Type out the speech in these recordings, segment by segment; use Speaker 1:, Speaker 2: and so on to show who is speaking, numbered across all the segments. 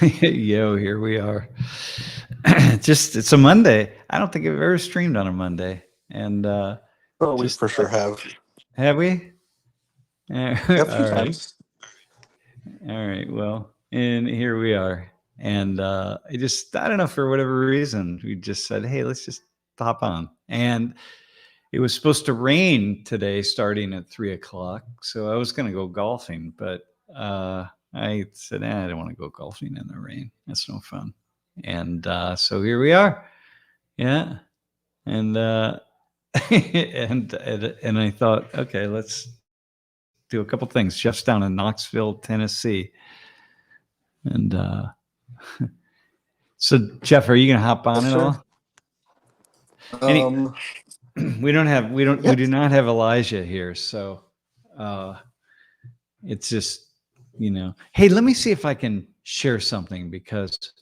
Speaker 1: Yo, here we are. It's a Monday. I don't think I've ever streamed on a Monday. And
Speaker 2: Oh, we
Speaker 1: just
Speaker 2: for sure have.
Speaker 1: have we?
Speaker 2: Yeah, a few
Speaker 1: All right.
Speaker 2: times.
Speaker 1: All right. Well, and here we are. And I don't know, for whatever reason, we just said, hey, let's just hop on. And it was supposed to rain today starting at 3:00. So I was going to go golfing, but I said, I don't want to go golfing in the rain. That's no fun. And so here we are. Yeah. And and I thought, okay, let's do a couple things. Jeff's down in Knoxville, Tennessee. And so Jeff, are you gonna hop on
Speaker 2: Yes,
Speaker 1: at
Speaker 2: sir.
Speaker 1: all? We do not have Elijah here, so it's just, hey, let me see if I can share something, because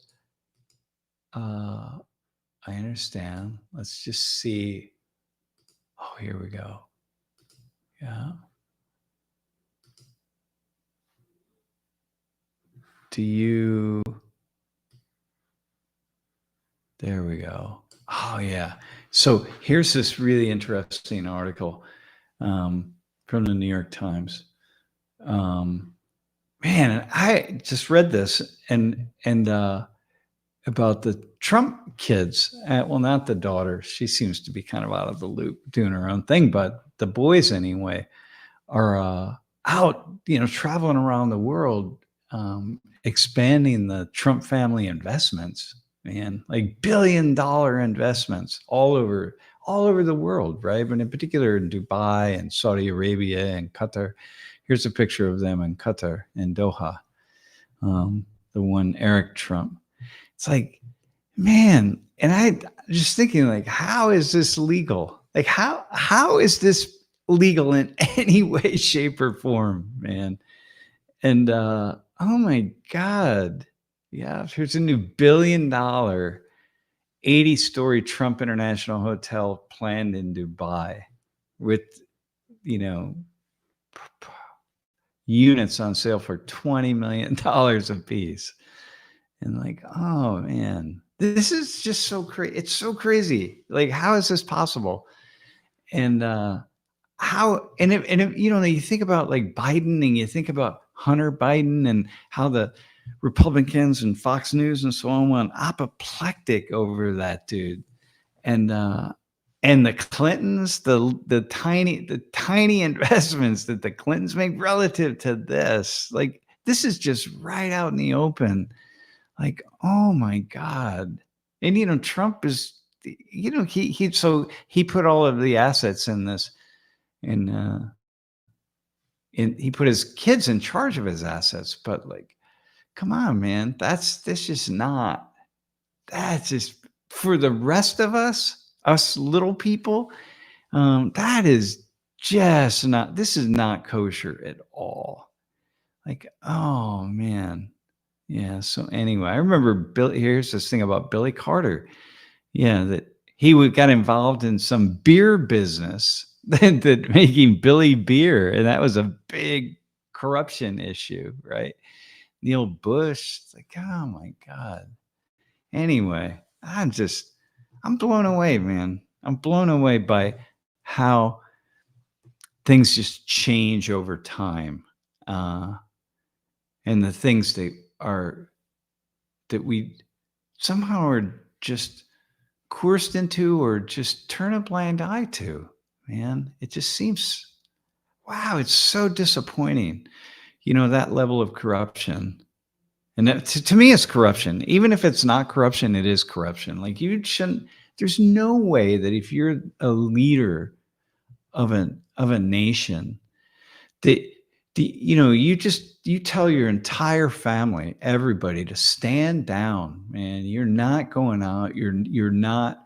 Speaker 1: I understand. Let's just see. Oh, here we go. Yeah. There we go. Oh, yeah. So here's this really interesting article from the New York Times. Man, I just read this and about the Trump kids. Well, not the daughter. She seems to be kind of out of the loop, doing her own thing. But the boys, anyway, are out, traveling around the world, expanding the Trump family investments. Man, like billion-dollar investments all over the world, right? But in particular in Dubai and Saudi Arabia and Qatar. Here's a picture of them in Qatar, in Doha. The one Eric Trump. It's like, man, and I just thinking, like, how is this legal? Like, how is this legal in any way, shape, or form, man? And oh my God. Yeah, here's a new $1 billion 80-story Trump International Hotel planned in Dubai with, units on sale for $20 million a piece. And like, oh man, this is just so crazy. It's so crazy. Like, how is this possible? And if you think about like Biden, and you think about Hunter Biden, and how the Republicans and Fox News and so on went apoplectic over that dude. And the Clintons, the tiny investments that the Clintons make relative to this, like, this is just right out in the open. Like, oh my God. And Trump is, he put all of the assets in this, and he put his kids in charge of his assets. But like, come on, man, that's just, for the rest of us little people, that is just not, this is not kosher at all. Like, oh man. Yeah. So anyway, I remember here's this thing about Billy Carter. Yeah, that he got involved in some beer business, that making Billy beer, and that was a big corruption issue, right? Neil Bush, it's like, oh my God. Anyway, I'm blown away, man. I'm blown away by how things just change over time, and the things that we somehow are just coerced into, or just turn a blind eye to. Man, it just seems, wow, it's so disappointing, that level of corruption. And that, to me, it's corruption. Even if it's not corruption, it is corruption. Like, there's no way that if you're a leader of a nation, that you tell your entire family, everybody, to stand down, man. You're not going out. You're not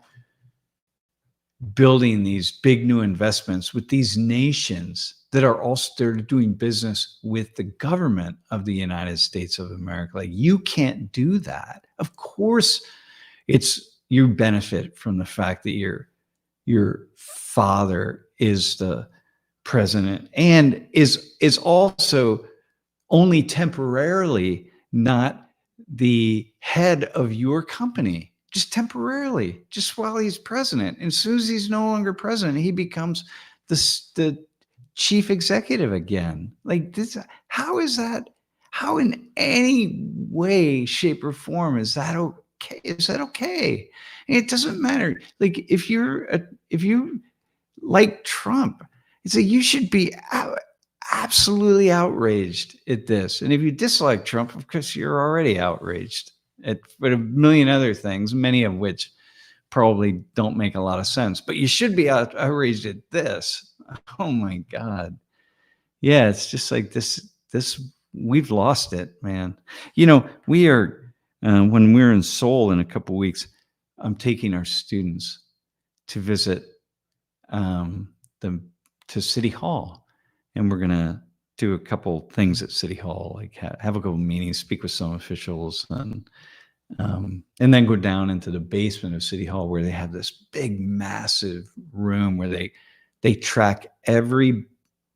Speaker 1: building these big new investments with these nations that are also, they're doing business with the government of the United States of America. Like, you can't do that. Of course, you benefit from the fact that your father is the president, and is also only temporarily not the head of your company just temporarily, just while he's president. And as soon as he's no longer president, he becomes the chief executive again. Like this, how is that? How in any way, shape, or form is that okay? Is that okay? And it doesn't matter. Like if you like Trump, it's like you should be absolutely outraged at this. And if you dislike Trump, of course, you're already outraged at a million other things, many of which probably don't make a lot of sense. But you should be outraged at this. Oh my God. Yeah, it's just like this. We've lost it, man. You know, we are when we're in Seoul in a couple of weeks. I'm taking our students to visit to City Hall, and we're gonna do a couple things at City Hall, like have a couple meetings, speak with some officials, and then go down into the basement of City Hall where they have this big, massive room where they track every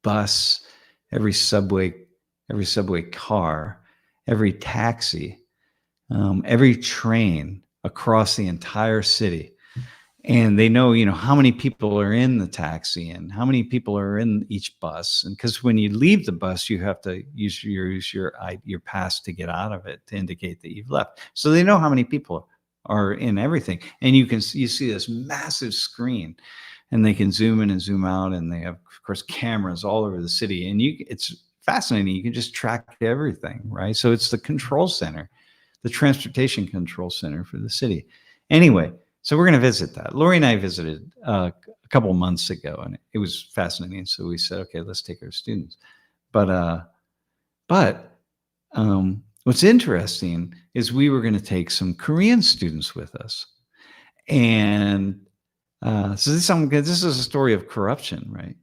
Speaker 1: bus, every subway car, every taxi, every train across the entire city. And they know, how many people are in the taxi and how many people are in each bus. And because when you leave the bus, you have to use your pass to get out of it to indicate that you've left. So they know how many people are in everything. And you see this massive screen, and they can zoom in and zoom out. And they have, of course, cameras all over the city. And it's fascinating. You can just track everything, right? So it's the control center, the transportation control center for the city. Anyway. So we're going to visit that. Lori and I visited a couple of months ago, and it was fascinating. So we said, okay, let's take our students. But what's interesting is we were going to take some Korean students with us. And so this is a story of corruption, right?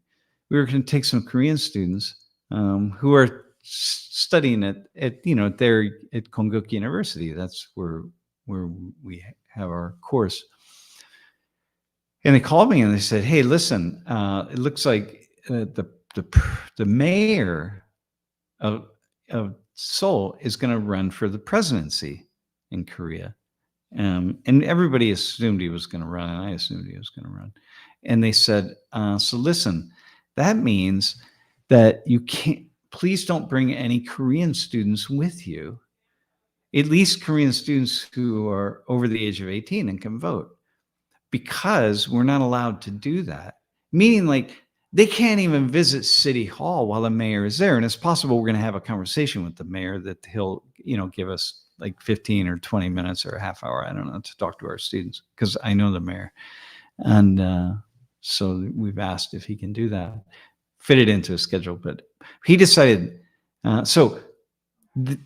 Speaker 1: We were going to take some Korean students who are studying at Konkuk University. That's where we have our course. And they called me and they said, hey, listen, it looks like the mayor of Seoul is going to run for the presidency in Korea. And everybody assumed he was going to run, and I assumed he was going to run. And they said, so listen, that means that you please don't bring any Korean students with you. At least Korean students who are over the age of 18 and can vote, because we're not allowed to do that. Meaning, like, they can't even visit City Hall while the mayor is there. And it's possible we're going to have a conversation with the mayor that he'll, give us like 15 or 20 minutes or a half hour, I don't know, to talk to our students, because I know the mayor. And so we've asked if he can do that, fit it into a schedule. But he decided,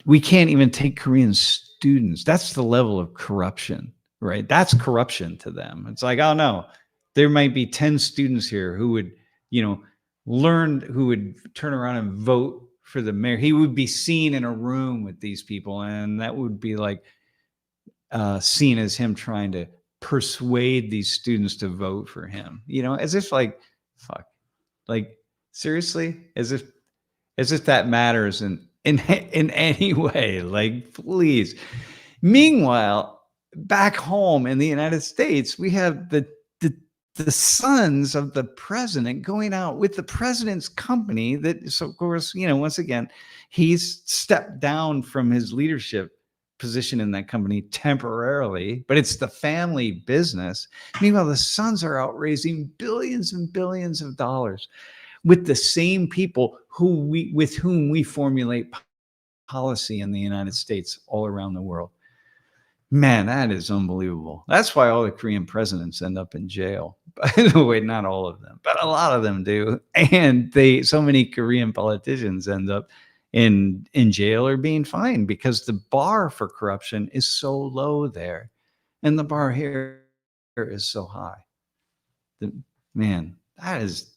Speaker 1: we can't even take Korean students. That's the level of corruption, right? That's corruption to them. It's like, oh no, there might be 10 students here who would, who would turn around and vote for the mayor. He would be seen in a room with these people, and that would be like seen as him trying to persuade these students to vote for him, as if like, fuck, like seriously, as if that matters in any way, like, please. Meanwhile, back home in the United States, we have the sons of the president going out with the president's company so of course, once again, he's stepped down from his leadership position in that company temporarily, but it's the family business. Meanwhile, the sons are out raising billions and billions of dollars with the same people with whom we formulate policy in the United States all around the world. Man, that is unbelievable. That's why all the Korean presidents end up in jail. By the way, not all of them, but a lot of them do. And so many Korean politicians end up in jail or being fined because the bar for corruption is so low there. And the bar here is so high. Man, that's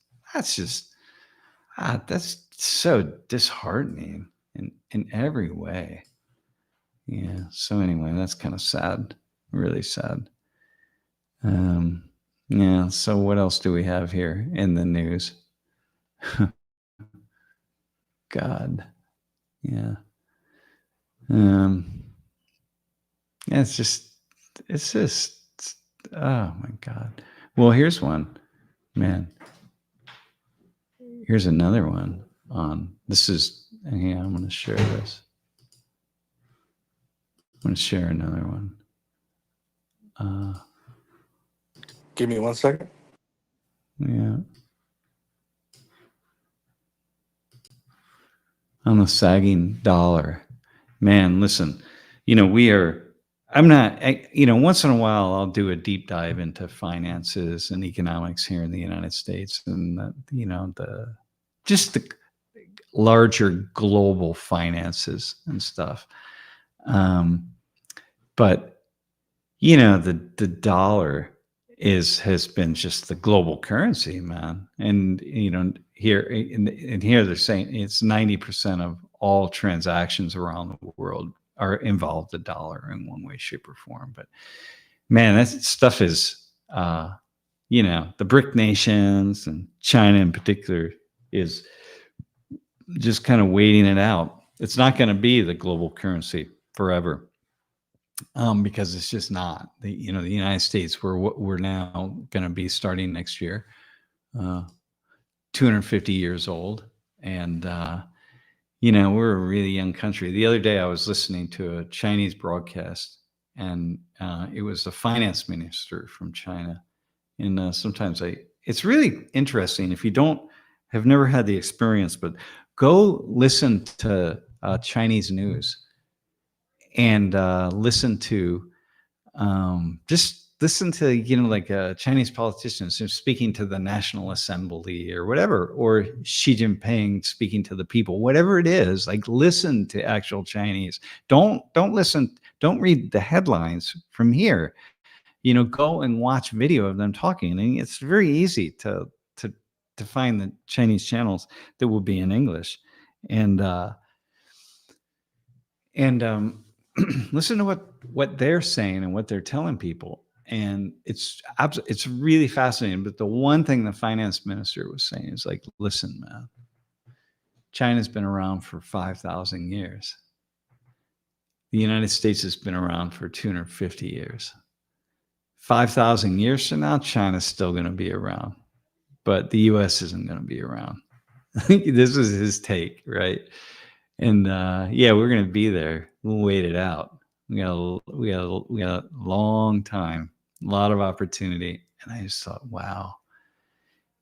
Speaker 1: so disheartening in every way. Yeah. So anyway, that's kind of sad, really sad. Yeah. So what else do we have here in the news? God. Yeah. Yeah, it's just, oh my God. Well, here's one, man. Here's another one on, this is, yeah, I'm going to share this. I'm going to share another one.
Speaker 2: Give me 1 second.
Speaker 1: Yeah. On the sagging dollar. Man, listen, once in a while I'll do a deep dive into finances and economics here in the United States and, just the larger global finances and stuff. But the dollar has been just the global currency, man. And here they're saying it's 90% of all transactions around the world are involved the dollar in one way, shape, or form. But man, that stuff is the BRIC nations and China in particular is just kind of waiting it out. It's not going to be the global currency forever. Because it's just not the United States. We're now going to be starting next year, 250 years old, and we're a really young country. The other day, I was listening to a Chinese broadcast, and it was the finance minister from China. And sometimes it's really interesting if you have never had the experience, but go listen to Chinese news. And listen to Chinese politicians speaking to the National Assembly or whatever, or Xi Jinping speaking to the people, whatever it is. Like, listen to actual Chinese. Don't read the headlines from here. Go and watch video of them talking, and it's very easy to find the Chinese channels that will be in English, and listen to what they're saying and what they're telling people. And it's really fascinating. But the one thing the finance minister was saying is like, listen, man, China's been around for 5,000 years. The United States has been around for 250 years. 5,000 years from now, China's still going to be around, but the US isn't going to be around. This was his take, right? And we're going to be there. We'll wait it out. We got a long time, a lot of opportunity. And I just thought, wow,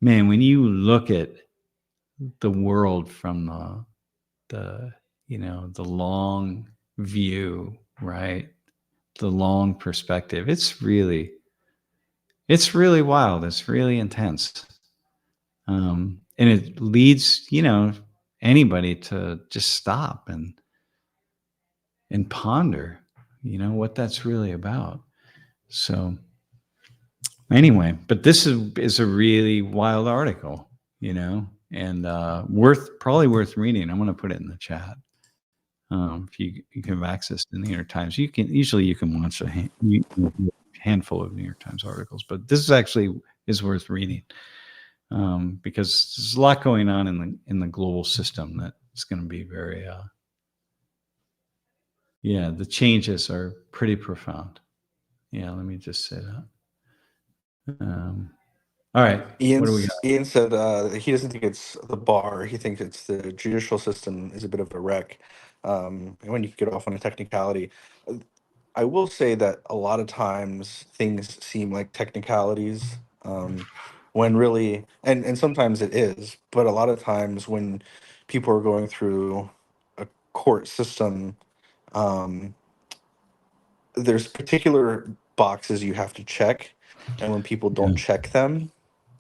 Speaker 1: man, when you look at the world from the long view, right? The long perspective, it's really wild. It's really intense. And it leads, anybody to just stop and ponder, what that's really about. So anyway, but this is a really wild article, and probably worth reading. I'm going to put it in the chat. If you can have access to the New York Times, you can watch a handful of New York Times articles, but this is worth reading. Because there's a lot going on in the global system that it's going to be very the changes are pretty profound. Let me just say that. All right, what do we got?
Speaker 2: Ian said he doesn't think it's the bar. He thinks it's the judicial system is a bit of a wreck. When you get off on a technicality, I will say that a lot of times things seem like technicalities, when really, and sometimes it is, but a lot of times when people are going through a court system, there's particular boxes you have to check, and when people don't check them,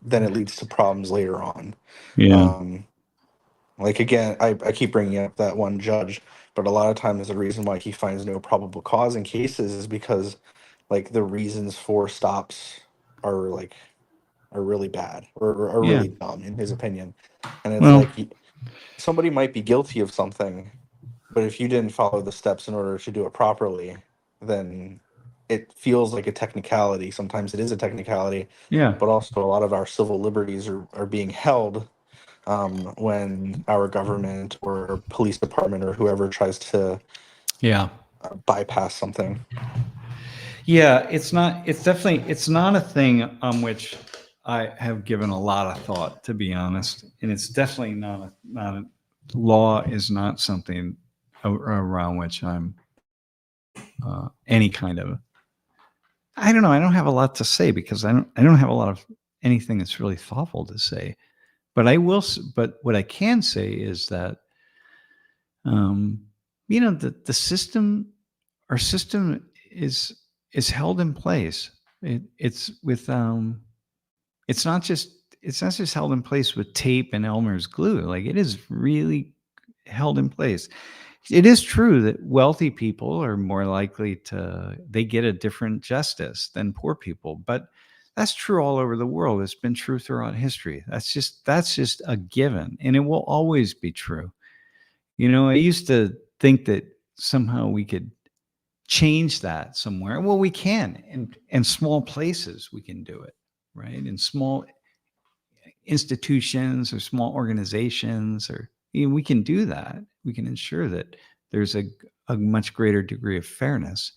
Speaker 2: then it leads to problems later on. Like, again, I keep bringing up that one judge, but a lot of times the reason why he finds no probable cause in cases is because, like, the reasons for stops are really bad, or are really dumb in his opinion. And it's like, somebody might be guilty of something, but if you didn't follow the steps in order to do it properly, then it feels like a technicality. Sometimes it is a technicality, but also a lot of our civil liberties are being held when our government or police department or whoever tries to bypass something.
Speaker 1: Yeah, it's not. It's definitely. It's not a thing on which I have given a lot of thought, to be honest. And it's definitely not a law is not something around which I'm any kind of. I don't know. I don't have a lot to say because I don't have a lot of anything that's really thoughtful to say. But I will. But what I can say is that, um, the system, our system is held in place. It's with it's not just held in place with tape and Elmer's glue. Like, it is really held in place. It is true that wealthy people are more likely they get a different justice than poor people, but that's true all over the world. It's been true throughout history. That's just a given, and it will always be true. I used to think that somehow we could change that somewhere. Well, we can. In small places, we can do it, right? In small institutions or small organizations, or we can do that. We can ensure that there's a much greater degree of fairness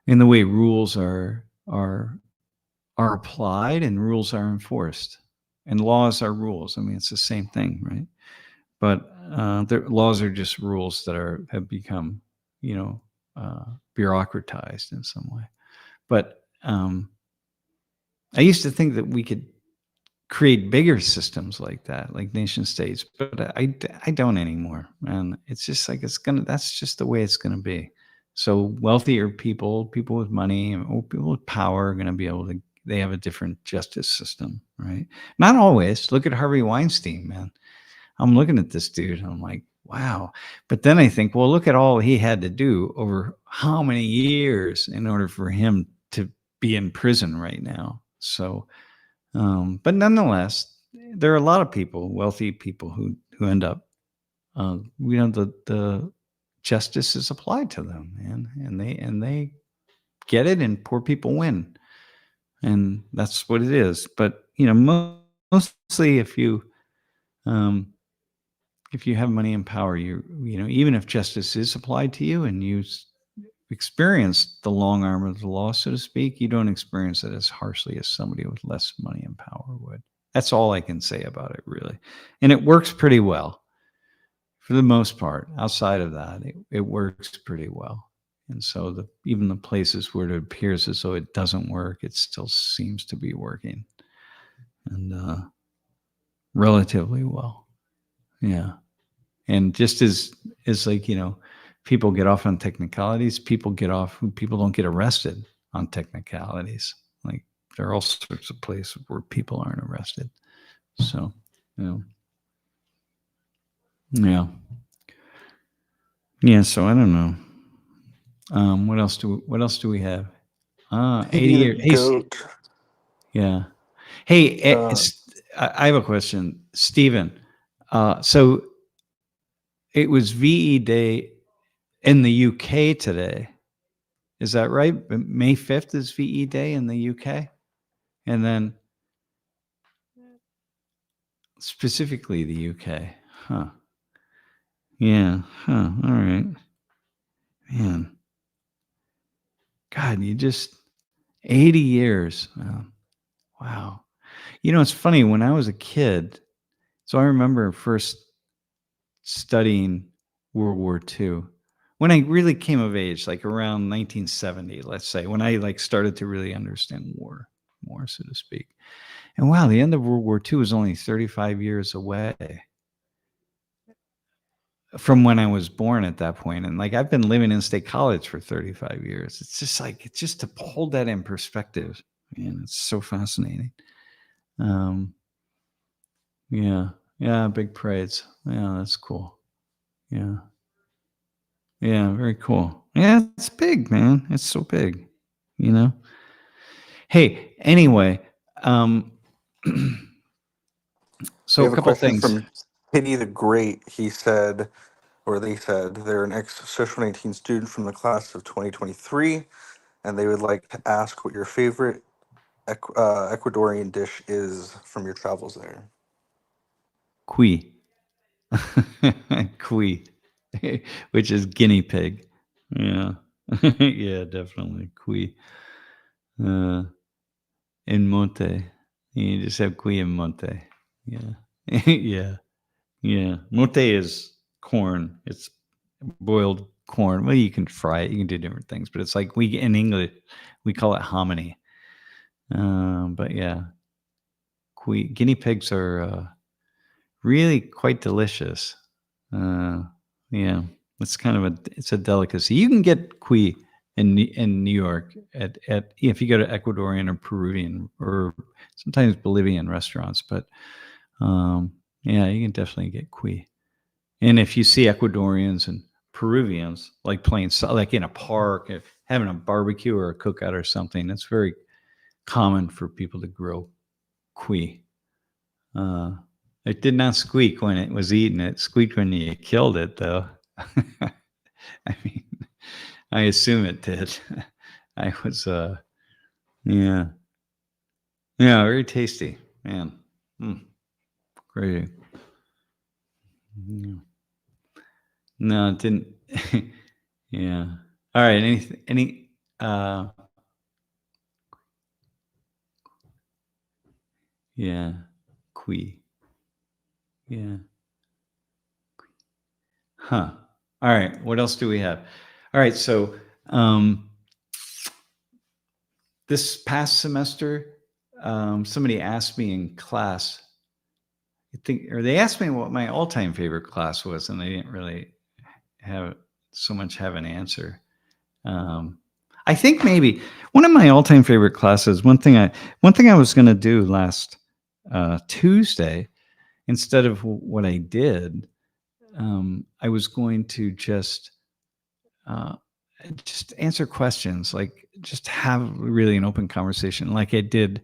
Speaker 1: in the way rules are applied and rules are enforced, and laws are rules. I mean, it's the same thing, right? But the laws are just rules that have become, bureaucratized in some way. But I used to think that we could create bigger systems like that, like nation states, but I don't anymore. And it's just like that's just the way it's gonna be. So wealthier people, people with money, or people with power are gonna be able to. They have a different justice system, right? Not always. Look at Harvey Weinstein, man. I'm looking at this dude and I'm like, wow. But then I think, well, look at all he had to do over how many years in order for him to be in prison right now. So, but nonetheless, there are a lot of people, wealthy people, who end up, the justice is applied to them, man, and they get it, and poor people win, and that's what it is. But mostly, um, if you have money and power, even if justice is applied to you and you experience the long arm of the law, so to speak, you don't experience it as harshly as somebody with less money and power would. That's all I can say about it, really. And it works pretty well for the most part. Outside of that, it works pretty well. And so even the places where it appears as though it doesn't work, it still seems to be working, and relatively well. Yeah. And just as like, people get off on technicalities, people don't get arrested on technicalities. Like, there are all sorts of places where people aren't arrested. So, yeah. Yeah, so I don't know. What else do we have? 80
Speaker 2: Maybe the
Speaker 1: years. Hey,
Speaker 2: goat.
Speaker 1: yeah. Hey,
Speaker 2: Uh,
Speaker 1: I have a question, Stephen. So it was VE Day in the UK today. Is that right? May 5th is VE Day in the UK? And then specifically the UK. Huh. Yeah. Huh. All right. Man. God, 80 years. Wow. It's funny. When I was a kid, so I remember first studying World War II. When I really came of age, like around 1970, let's say, when I started to really understand war, more so to speak. And wow, the end of World War II was only 35 years away from when I was born at that point. And I've been living in State College for 35 years. It's just to hold that in perspective. Man, it's so fascinating. Um, yeah. Yeah. Big parades. Yeah. That's cool. Yeah. Yeah. Very cool. Yeah. It's big, man. It's so big, you know? Hey, anyway,
Speaker 2: we
Speaker 1: so a
Speaker 2: have a
Speaker 1: couple
Speaker 2: question
Speaker 1: things.
Speaker 2: from Pitty the Great. He said, or they said, they're an ex-Social 19 student from the class of 2023, and they would like to ask what your favorite Ecuadorian dish is from your travels there.
Speaker 1: Kui. Kui, which is guinea pig. Yeah. Yeah, definitely. Qui. Uh, in Monte. You just have qui and Monte. Yeah. Yeah. Yeah. Mote is corn. It's boiled corn. Well, you can fry it. You can do different things, but it's like we in English we call it hominy. But yeah, guinea pigs are really quite delicious. Yeah, it's kind of it's a delicacy. You can get cuy in New York at if you go to Ecuadorian or Peruvian or sometimes Bolivian restaurants, but yeah, you can definitely get cuy. And if you see Ecuadorians and Peruvians like playing like in a park, having a barbecue or a cookout or something, it's very common for people to grill cuy. Uh, it did not squeak when it was eaten. It squeaked when you killed it, though. I mean, I assume it did. I was, yeah, yeah, very tasty, man. Great. Yeah. No, it didn't. Yeah. All right. Uh, yeah, Qui. Yeah. Huh. All right. What else do we have? All right. So, this past semester, somebody asked me in class, or they asked me what my all-time favorite class was, and they didn't really have an answer. I think maybe one of my all-time favorite classes. One thing I was going to do last Tuesday, instead of what I did, I was going to just answer questions, like just have really an open conversation, like I did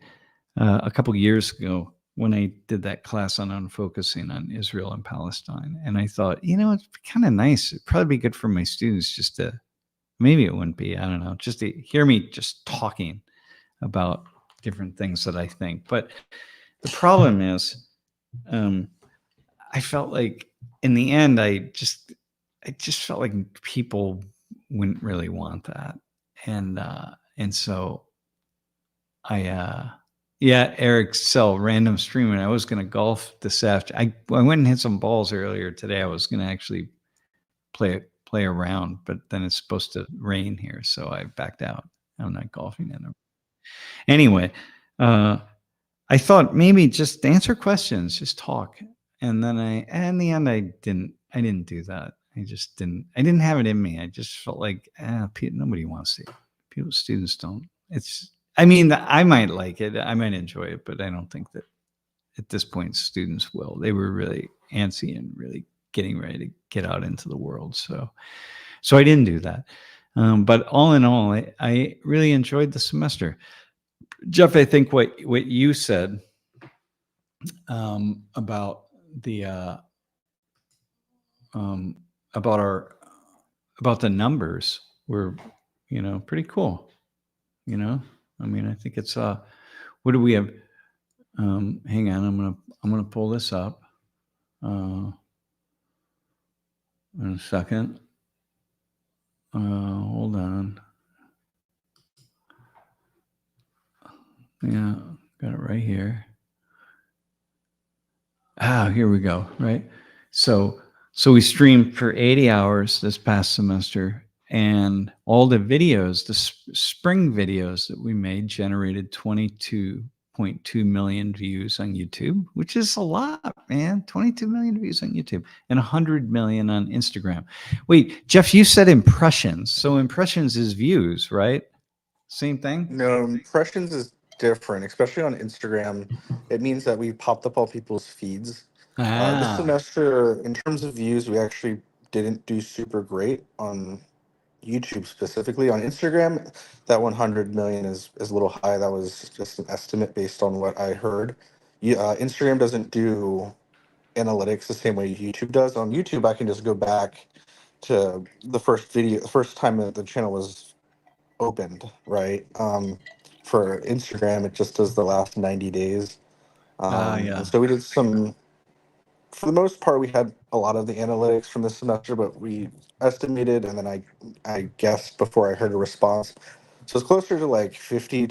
Speaker 1: a couple years ago when I did that class on unfocusing on Israel and Palestine. And I thought, it's kind of nice. It'd probably be good for my students just to, maybe it wouldn't be, I don't know, just to hear me just talking about different things that I think. But the problem is, I felt like in the end, I just felt like people wouldn't really want that. And so yeah, Eric Sell, random streaming. I was going to golf this afternoon. I went and hit some balls earlier today. I was going to actually play around, but then it's supposed to rain here, so I backed out. I'm not golfing anymore. Anyway, I thought maybe just answer questions, just talk, and then in the end, I didn't do that. I didn't have it in me. I just felt like nobody wants to. Students don't. I mean, I might like it. I might enjoy it, but I don't think that at this point students will. They were really antsy and really getting ready to get out into the world. So I didn't do that. But all in all, I really enjoyed the semester. Jeff, I think what you said about the about the numbers were, pretty cool. I mean, I think it's what do we have? Hang on, I'm gonna pull this up in a second. Hold on. Yeah, got it right here. Here we go. Right. So we streamed for 80 hours this past semester, and all the videos, the spring videos that we made, generated 22.2 million views on YouTube, which is a lot, man. 22 million views on YouTube and 100 million on Instagram. Wait, Jeff, you said impressions. So impressions is views, right? Same thing?
Speaker 2: No, impressions is different, especially on Instagram. It means that we popped up all people's feeds. This semester, in terms of views, we actually didn't do super great on YouTube specifically. On Instagram, that 100 million is a little high. That was just an estimate based on what I heard. Instagram doesn't do analytics the same way YouTube does. On YouTube, I can just go back to the first time that the channel was opened, right? For Instagram, it just does the last 90 days.
Speaker 1: Yeah.
Speaker 2: And so we did some. for the most part, we had a lot of the analytics from this semester, but we estimated and then I guessed before I heard a response. So it's closer to like 50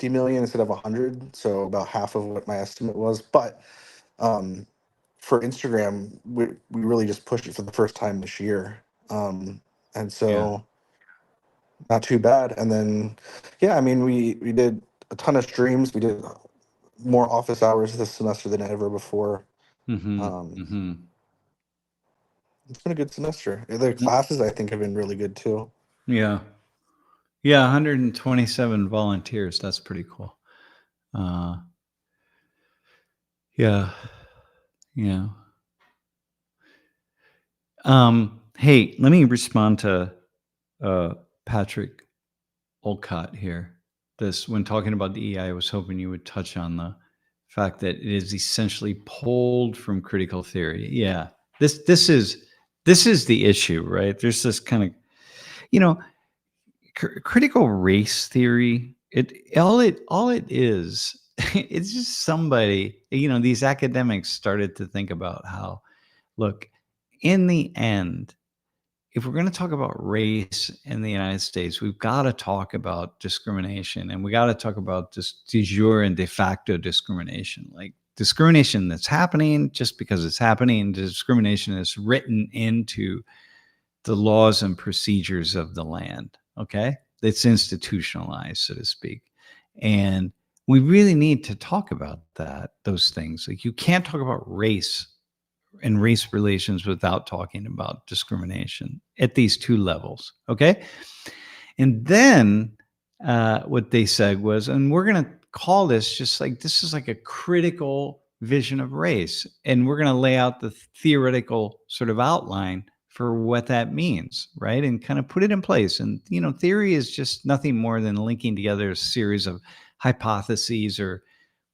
Speaker 2: million instead of 100. So about half of what my estimate was. But um, for Instagram, we really just pushed it for the first time this year. And
Speaker 1: Yeah.
Speaker 2: so not too bad. And then, yeah, I mean, we did a ton of streams. We did more office hours this semester than ever before.
Speaker 1: Mm-hmm.
Speaker 2: Um,
Speaker 1: Mm-hmm.
Speaker 2: it's been a good semester. The classes I think have been really good too.
Speaker 1: Yeah. Yeah. 127 volunteers. That's pretty cool. Uh, yeah. Yeah. Hey, let me respond to Patrick Olcott here. This, when talking about DEI, I was hoping you would touch on the fact that it is essentially pulled from critical theory. Yeah, this is the issue, right? There's this kind of, you know, critical race theory. It is. It's just somebody. These academics started to think about how, look, in the end, if we're going to talk about race in the United States, we've got to talk about discrimination, and we got to talk about just de jure and de facto discrimination, like discrimination that's happening just because it's happening, discrimination that's written into the laws and procedures of the land. Okay. It's institutionalized, so to speak. And we really need to talk about those things. Like, you can't talk about race and race relations without talking about discrimination at these two levels. Okay. And then what they said was, and we're going to call this just like, this is like a critical vision of race. And we're going to lay out the theoretical sort of outline for what that means, right? And kind of put it in place. And, theory is just nothing more than linking together a series of hypotheses or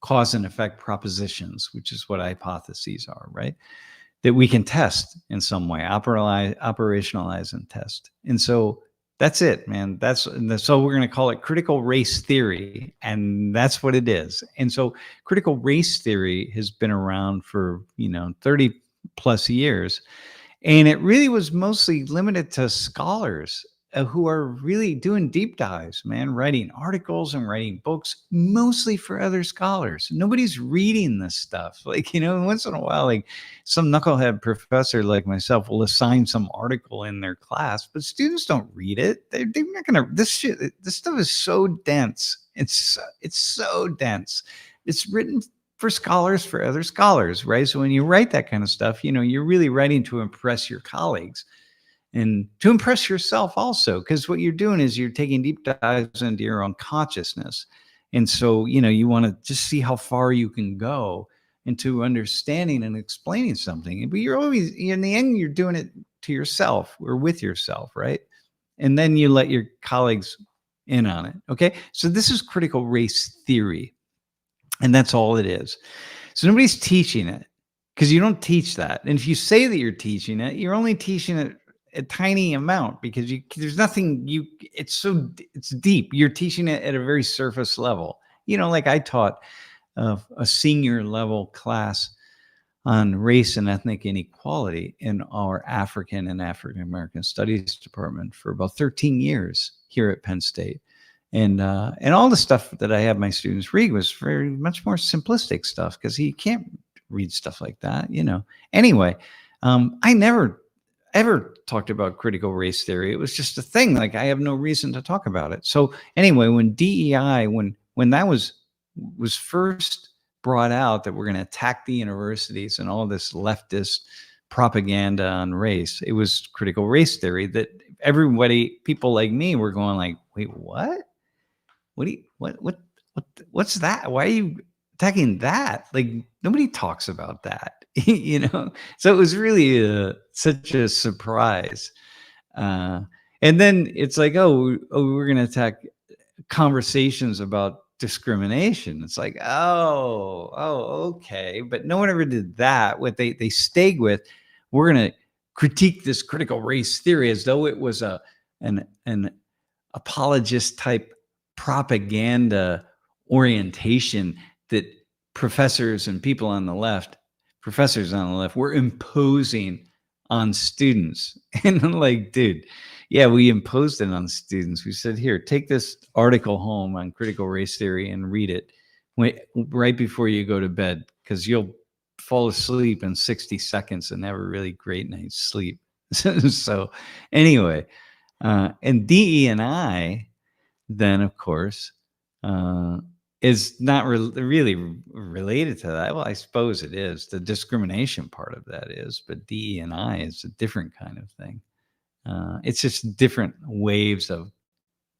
Speaker 1: cause and effect propositions, which is what hypotheses are, right? That we can test in some way, operationalize and test. And so that's it, man. So we're going to call it critical race theory, and that's what it is. And so critical race theory has been around for 30 plus years, and it really was mostly limited to scholars who are really doing deep dives, man, writing articles and writing books, mostly for other scholars. Nobody's reading this stuff. Like, once in a while, like some knucklehead professor like myself will assign some article in their class, but students don't read it. They're not going to, this stuff is so dense. It's so dense. It's written for scholars, for other scholars, right? So when you write that kind of stuff, you're really writing to impress your colleagues and to impress yourself also, because what you're doing is you're taking deep dives into your own consciousness. And so, you want to just see how far you can go into understanding and explaining something. But you're always, in the end, you're doing it to yourself or with yourself, right? And then you let your colleagues in on it. Okay. So this is critical race theory. And that's all it is. So nobody's teaching it, because you don't teach that. And if you say that you're teaching it, you're only teaching it a tiny amount, because there's nothing it's deep. You're teaching it at a very surface level. Like I taught a senior level class on race and ethnic inequality in our African and African American Studies department for about 13 years here at Penn State. And all the stuff that I had my students read was very much more simplistic stuff, because you can't read stuff like that, Anyway, I never ever talked about critical race theory. It was just a thing. Like, I have no reason to talk about it. So anyway, when DEI, when that was first brought out, that we're going to attack the universities and all this leftist propaganda on race, it was critical race theory that people like me were going like, wait, what? What's that? Why are you attacking that? Like, nobody talks about that, So it was really such a surprise. And then it's like, we're going to attack conversations about discrimination. It's like, okay. But no one ever did that. What they stayed with, we're going to critique this critical race theory as though it was an apologist type propaganda orientation that professors and people on the left professors on the left, we're imposing on students. And like, dude, yeah, we imposed it on students. We said, here, take this article home on critical race theory and read it right before you go to bed, because you'll fall asleep in 60 seconds and have a really great night's sleep. So anyway, and DE&I then, of course, is not really related to that. Well, I suppose it is. The discrimination part of that is, but DE&I is a different kind of thing. It's just different waves of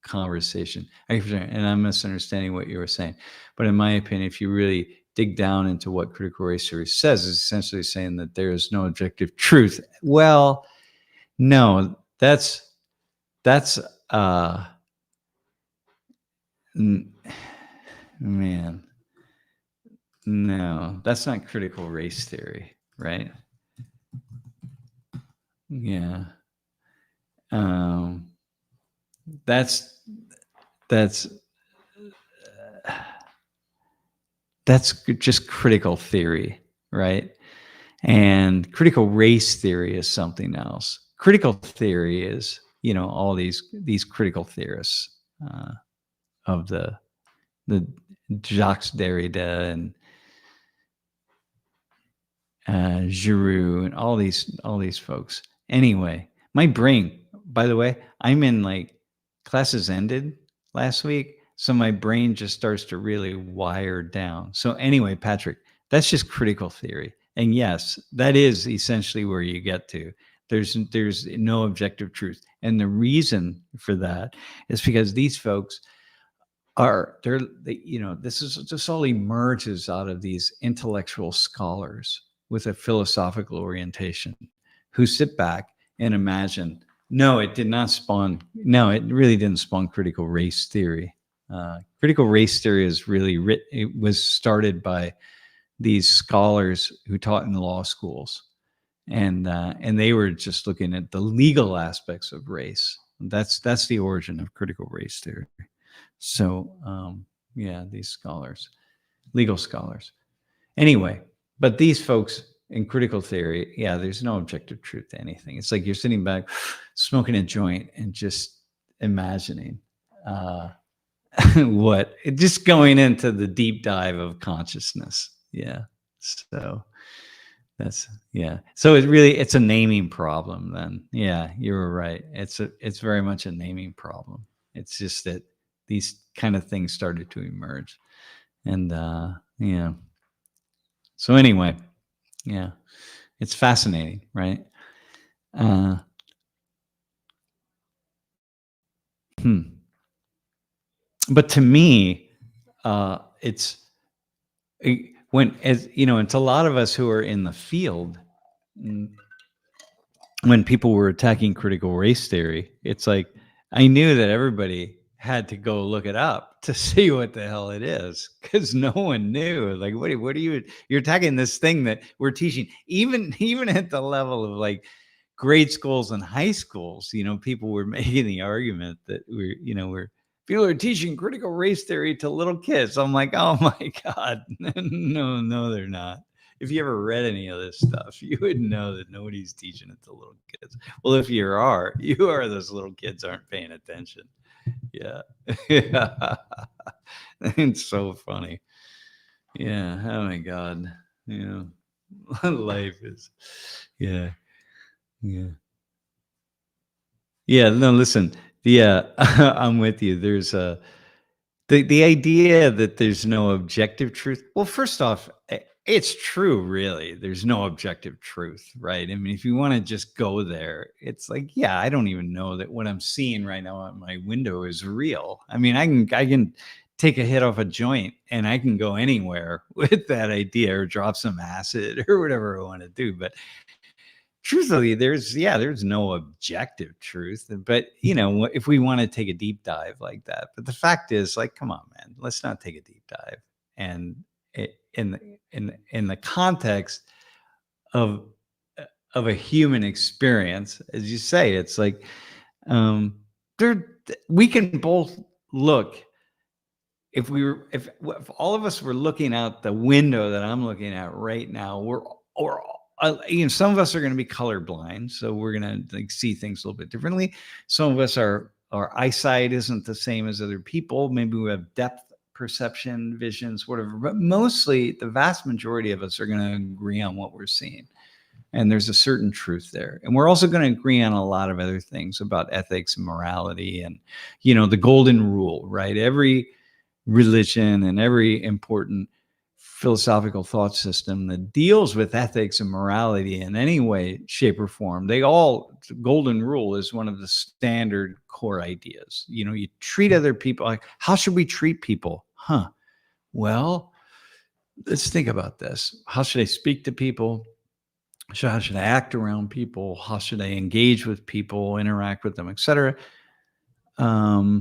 Speaker 1: conversation. And I'm misunderstanding what you were saying. But in my opinion, if you really dig down into what critical race theory says, it's essentially saying that there is no objective truth. Well, no, that's man, no, that's not critical race theory, right? Yeah. That's just critical theory, right? And critical race theory is something else. Critical theory is, all these critical theorists of the Jacques Derrida and Giroux and all these folks. Anyway, my brain, by the way, I'm in like classes ended last week, so my brain just starts to really wire down. So anyway, Patrick, that's just critical theory. And yes, that is essentially where you get to. There's no objective truth. And the reason for that is because these folks this all emerges out of these intellectual scholars with a philosophical orientation who sit back and imagine, no, it really didn't spawn critical race theory. Critical race theory is really it was started by these scholars who taught in law schools, and they were just looking at the legal aspects of race. That's the origin of critical race theory. So these scholars, legal scholars. Anyway, but these folks in critical theory, there's no objective truth to anything. It's like you're sitting back, smoking a joint, and just imagining just going into the deep dive of consciousness. Yeah. So so it's a naming problem then. Yeah, you were right. It's very much a naming problem. It's just that these kind of things started to emerge. And so anyway, it's fascinating, right? But to me, it's a lot of us who are in the field, when people were attacking critical race theory, it's like I knew that everybody had to go look it up to see what the hell it is, because no one knew. Like, what are you're attacking this thing that we're teaching, even at the level of like grade schools and high schools. People were making the argument that people are teaching critical race theory to little kids. I'm like, oh my God, no, they're not. If you ever read any of this stuff, you would know that nobody's teaching it to little kids. Well, if you are those little kids aren't paying attention. Yeah. It's so funny. Yeah. Oh my God. Life is, yeah. No, listen. I'm with you. There's the idea that there's no objective truth. Well, first off, it's true, really. There's no objective truth, right? I mean, if you want to just go there, it's like, I don't even know that what I'm seeing right now out my window is real. I mean, I can take a hit off a joint and I can go anywhere with that idea, or drop some acid or whatever I want to do. But truthfully, there's no objective truth. But if we want to take a deep dive like that, but the fact is, like, come on, man, let's not take a deep dive. And in the context of a human experience, as you say, it's like we can both look. If all of us were looking out the window that I'm looking at right now, we're or some of us are going to be colorblind, so we're going to see things a little bit differently. Some of us our eyesight isn't the same as other people. Maybe we have depth perception, visions, whatever. But mostly, the vast majority of us are going to agree on what we're seeing. And there's a certain truth there. And we're also going to agree on a lot of other things about ethics and morality and, the golden rule, right? Every religion and every important philosophical thought system that deals with ethics and morality in any way, shape, or form, the golden rule is one of the standard core ideas. You treat other people like, how should we treat people? Well, let's think about this. How should I speak to people? How should I act around people? How should I engage with people, interact with them, etc.? How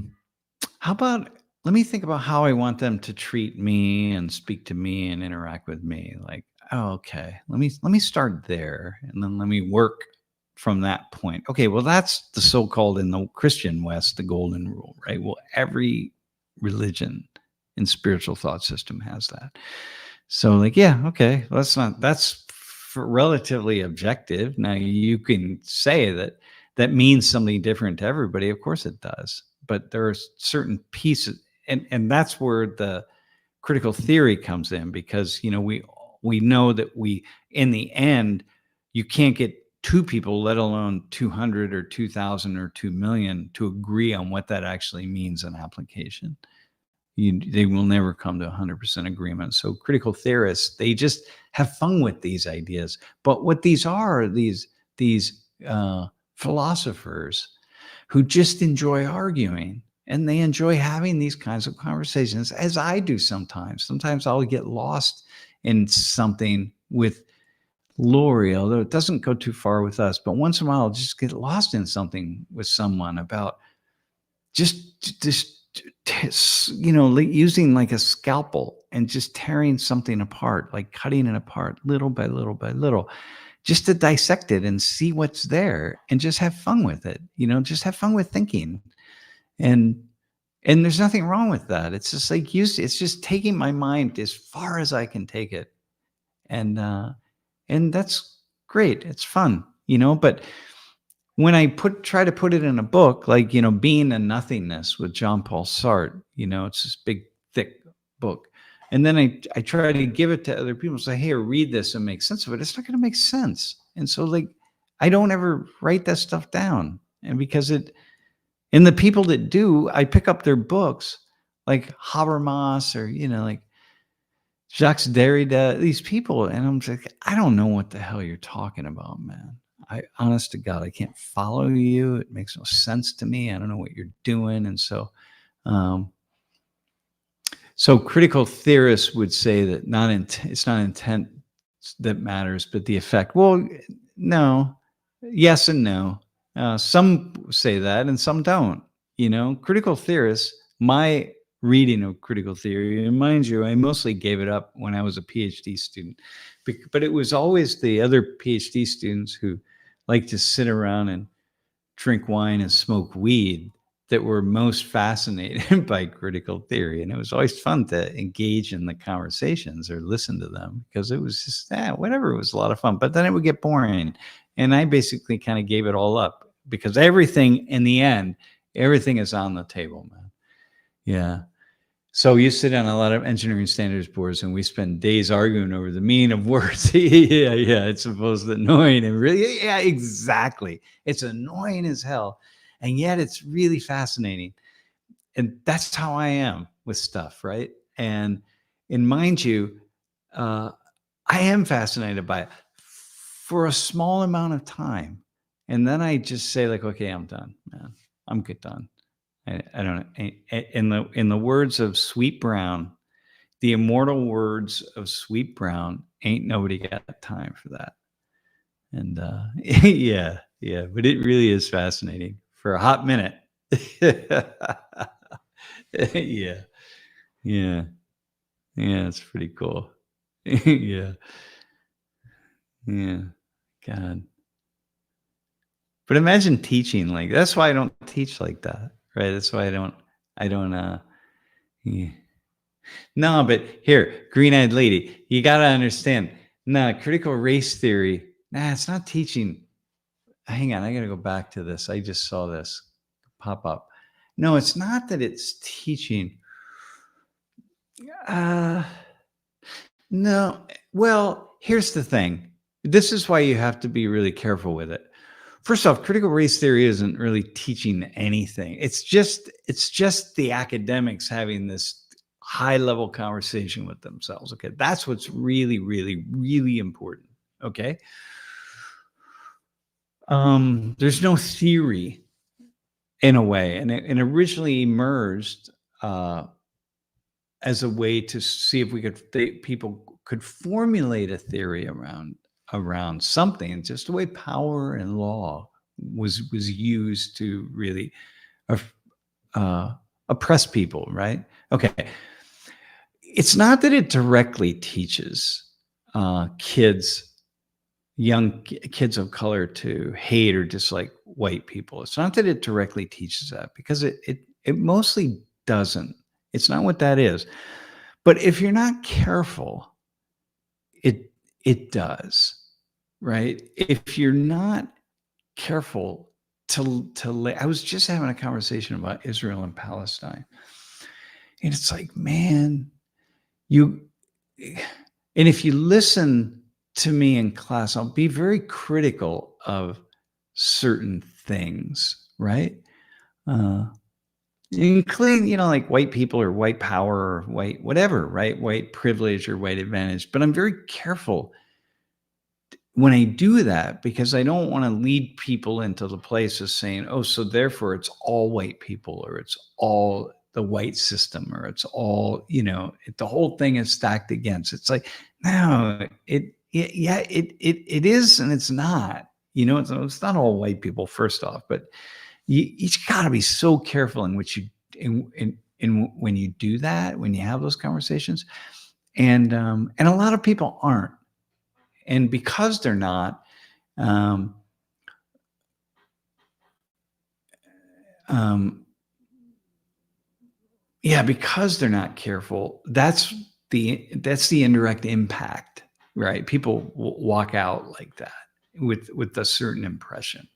Speaker 1: about, let me think about how I want them to treat me and speak to me and interact with me. Like, okay, let me start there, and then let me work from that point. Okay, well, that's the so-called, in the Christian West, the golden rule, right? Well, every religion and spiritual thought system has that. So, like, yeah, okay, well, that's relatively objective. Now, you can say that means something different to everybody. Of course it does. But there are certain pieces, and that's where the critical theory comes in, because we know that in the end, you can't get two people, let alone 200 or 2,000 or 2 million, to agree on what that actually means in application. They will never come to 100% agreement. So critical theorists, they just have fun with these ideas. But what these are, these philosophers who just enjoy arguing, and they enjoy having these kinds of conversations, as I do sometimes. Sometimes I'll get lost in something with Lori, although it doesn't go too far with us. But once in a while, I'll just get lost in something with someone about just using like a scalpel and just tearing something apart, like cutting it apart little by little by little, just to dissect it and see what's there and just have fun with it. Just have fun with thinking. And there's nothing wrong with that. It's just like it's just taking my mind as far as I can take it. And that's great. It's fun, but when I try to put it in a book, like, Being and Nothingness with Jean-Paul Sartre, it's this big, thick book. And then I try to give it to other people, say, hey, read this and make sense of it. It's not going to make sense. And so, like, I don't ever write that stuff down. And because and the people that do, I pick up their books, like Habermas or, like Jacques Derrida, these people. And I'm just like, I don't know what the hell you're talking about, man. Honest to God, I can't follow you. It makes no sense to me. I don't know what you're doing. And so, critical theorists would say that it's not intent that matters, but the effect. Well, no, yes and no. Some say that and some don't. Critical theorists, my reading of critical theory, and mind you, I mostly gave it up when I was a PhD student, but it was always the other PhD students who like to sit around and drink wine and smoke weed that were most fascinated by critical theory. And it was always fun to engage in the conversations or listen to them, because it was just, whatever, it was a lot of fun. But then it would get boring. And I basically kind of gave it all up, because everything, in the end, everything is on the table, man. Yeah. So you sit on a lot of engineering standards boards, and we spend days arguing over the meaning of words. yeah. It's supposed to be annoying, and really, yeah, exactly. It's annoying as hell, and yet it's really fascinating. And that's how I am with stuff, right? And mind you, I am fascinated by it for a small amount of time, and then I just say, like, okay, I'm done, man. I'm good, done. I don't know. In the words of Sweet Brown, the immortal words of Sweet Brown, ain't nobody got time for that. And yeah, but it really is fascinating for a hot minute. yeah, it's pretty cool. yeah, God. But imagine teaching like, that's why I don't teach like that, right? That's why I don't. Yeah. No, but here, green-eyed lady, you got to understand, No, critical race theory. Nah, it's not teaching. Hang on, I got to go back to this. I just saw this pop up. No, it's not that it's teaching. Uh, no. Well, here's the thing. This is why you have to be really careful with it. First off, critical race theory isn't really teaching anything. It's just the academics having this high level conversation with themselves. Okay, that's what's really, really, really important. Okay, there's no theory in a way, and it originally emerged as a way to see if we could people could formulate a theory around something. Just the way power and law was used to really oppress people, right? Okay, it's not that it directly teaches young kids of color to hate or dislike white people. It's not that it directly teaches that, because it mostly doesn't. It's not what that is. But if you're not careful, it does, right? If you're not careful I was just having a conversation about Israel and Palestine, and it's like, man, and if you listen to me in class, I'll be very critical of certain things, right? Including, like white people or white power or white whatever, right? White privilege or white advantage. But I'm very careful when I do that, because I don't want to lead people into the place of saying, oh, so therefore it's all white people, or it's all the white system, or it's all, the whole thing is stacked against. It's like, no, it is, and it's not. It's not all white people, first off, but you got to be so careful in which when you do that, when you have those conversations, and a lot of people aren't. And because they're not, because they're not careful, that's the indirect impact, right? People walk out like that with a certain impression.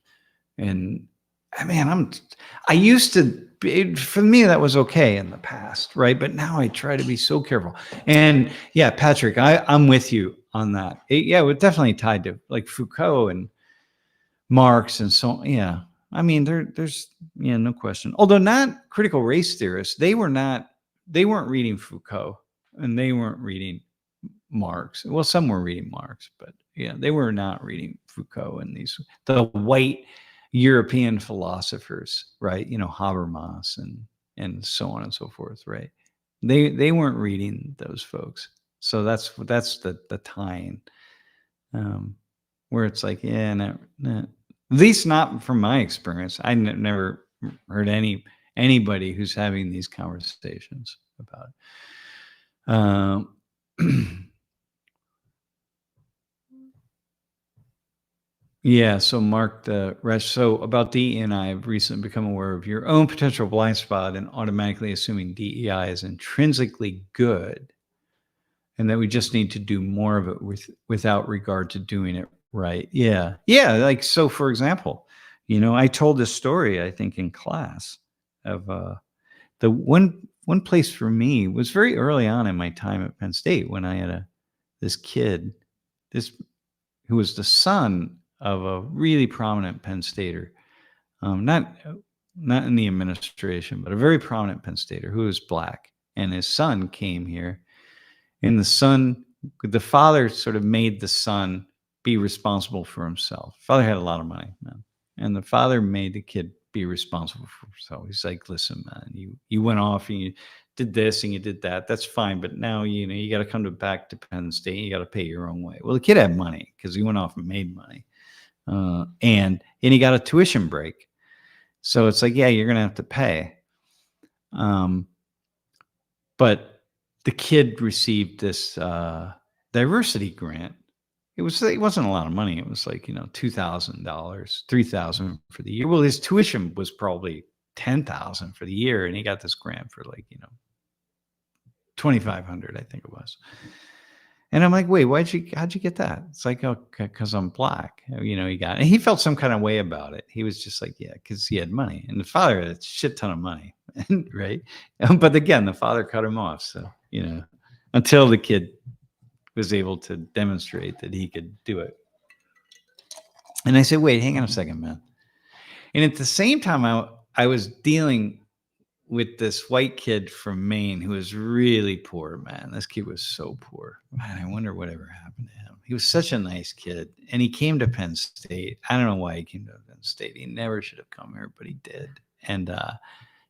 Speaker 1: And I used to for me, that was okay in the past, right? But now I try to be so careful. And yeah, Patrick, I'm with you on that. We're definitely tied to like Foucault and Marx and so on. Yeah. There's no question. Although not critical race theorists, they weren't reading Foucault, and they weren't reading Marx. Well, some were reading Marx, but yeah, they were not reading Foucault and the white European philosophers, right? Habermas and so on and so forth, right? They weren't reading those folks. So that's the tying, where it's like, at least not from my experience. I never heard anybody who's having these conversations about it. Yeah, so Mark the rest. So about DE&I, I've recently become aware of your own potential blind spot and automatically assuming DEI is intrinsically good, and that we just need to do more of it without regard to doing it right. Yeah. Like, so for example, I told this story, I think, in class of the one place for me was very early on in my time at Penn State, when I had this kid, who was the son of a really prominent Penn Stater, not in the administration, but a very prominent Penn Stater who was black, and his son came here, and the father sort of made the son be responsible for himself. The father had a lot of money, man, and the father made the kid be responsible for himself. He's like, listen, man, you went off and you did this and you did that. That's fine, but now you got to come back to Penn State. You got to pay your own way. Well, the kid had money because he went off and made money, and he got a tuition break. So it's like, yeah, you're gonna have to pay. But the kid received this diversity grant. It wasn't a lot of money. It was like, $2,000, $3,000 for the year. Well, his tuition was probably $10,000 for the year, and he got this grant for like, $2,500, I think it was. And I'm like, wait, how'd you get that? It's like, oh, because I'm black. He got, and he felt some kind of way about it. He was just like, yeah, because he had money, and the father had a shit ton of money, right? But again, the father cut him off. So, until the kid was able to demonstrate that he could do it. And I said, wait, hang on a second, man. And at the same time, I was dealing with this white kid from Maine who was really poor, man. This kid was so poor. Man, I wonder whatever happened to him. He was such a nice kid. And he came to Penn State. I don't know why he came to Penn State. He never should have come here, but he did. And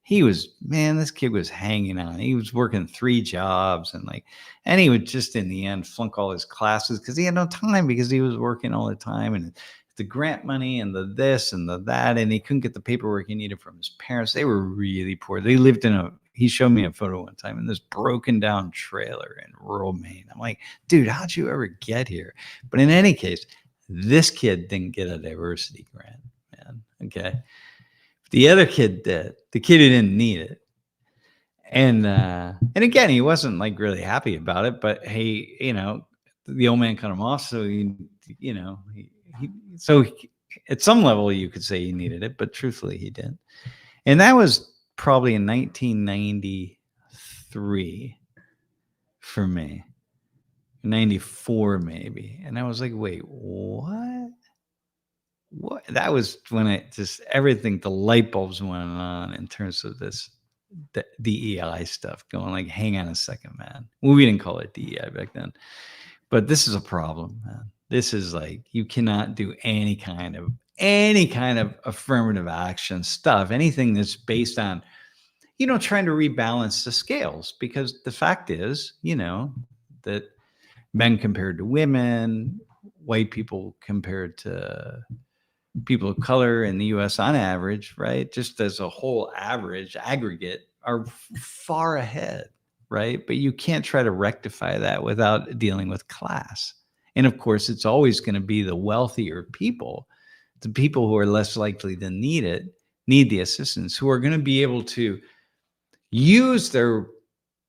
Speaker 1: this kid was hanging on. He was working 3 jobs and he would just in the end flunk all his classes because he had no time because he was working all the time. And the grant money and the this and the that, and he couldn't get the paperwork he needed from his parents. They were really poor. They lived he showed me a photo one time in this broken down trailer in rural Maine. I'm like, dude, how'd you ever get here? But in any case, this kid didn't get a diversity grant, man. Okay. The other kid did. The kid who didn't need it. And again, he wasn't really happy about it, but hey, the old man cut him off. So so at some level you could say he needed it, but truthfully he didn't. And that was probably in 1993 for me, 94 maybe. And I was like, wait, what? That was when the light bulbs went on in terms of the DEI stuff going like, hang on a second, man. Well, we didn't call it DEI back then, but this is a problem, man. This is you cannot do any kind of affirmative action stuff, anything that's based on, trying to rebalance the scales, because the fact is, that men compared to women, white people compared to people of color in the US on average, right? Just as a whole aggregate are far ahead, right? But you can't try to rectify that without dealing with class. And of course, it's always going to be the wealthier people, the people who are less likely to need the assistance, who are going to be able to use their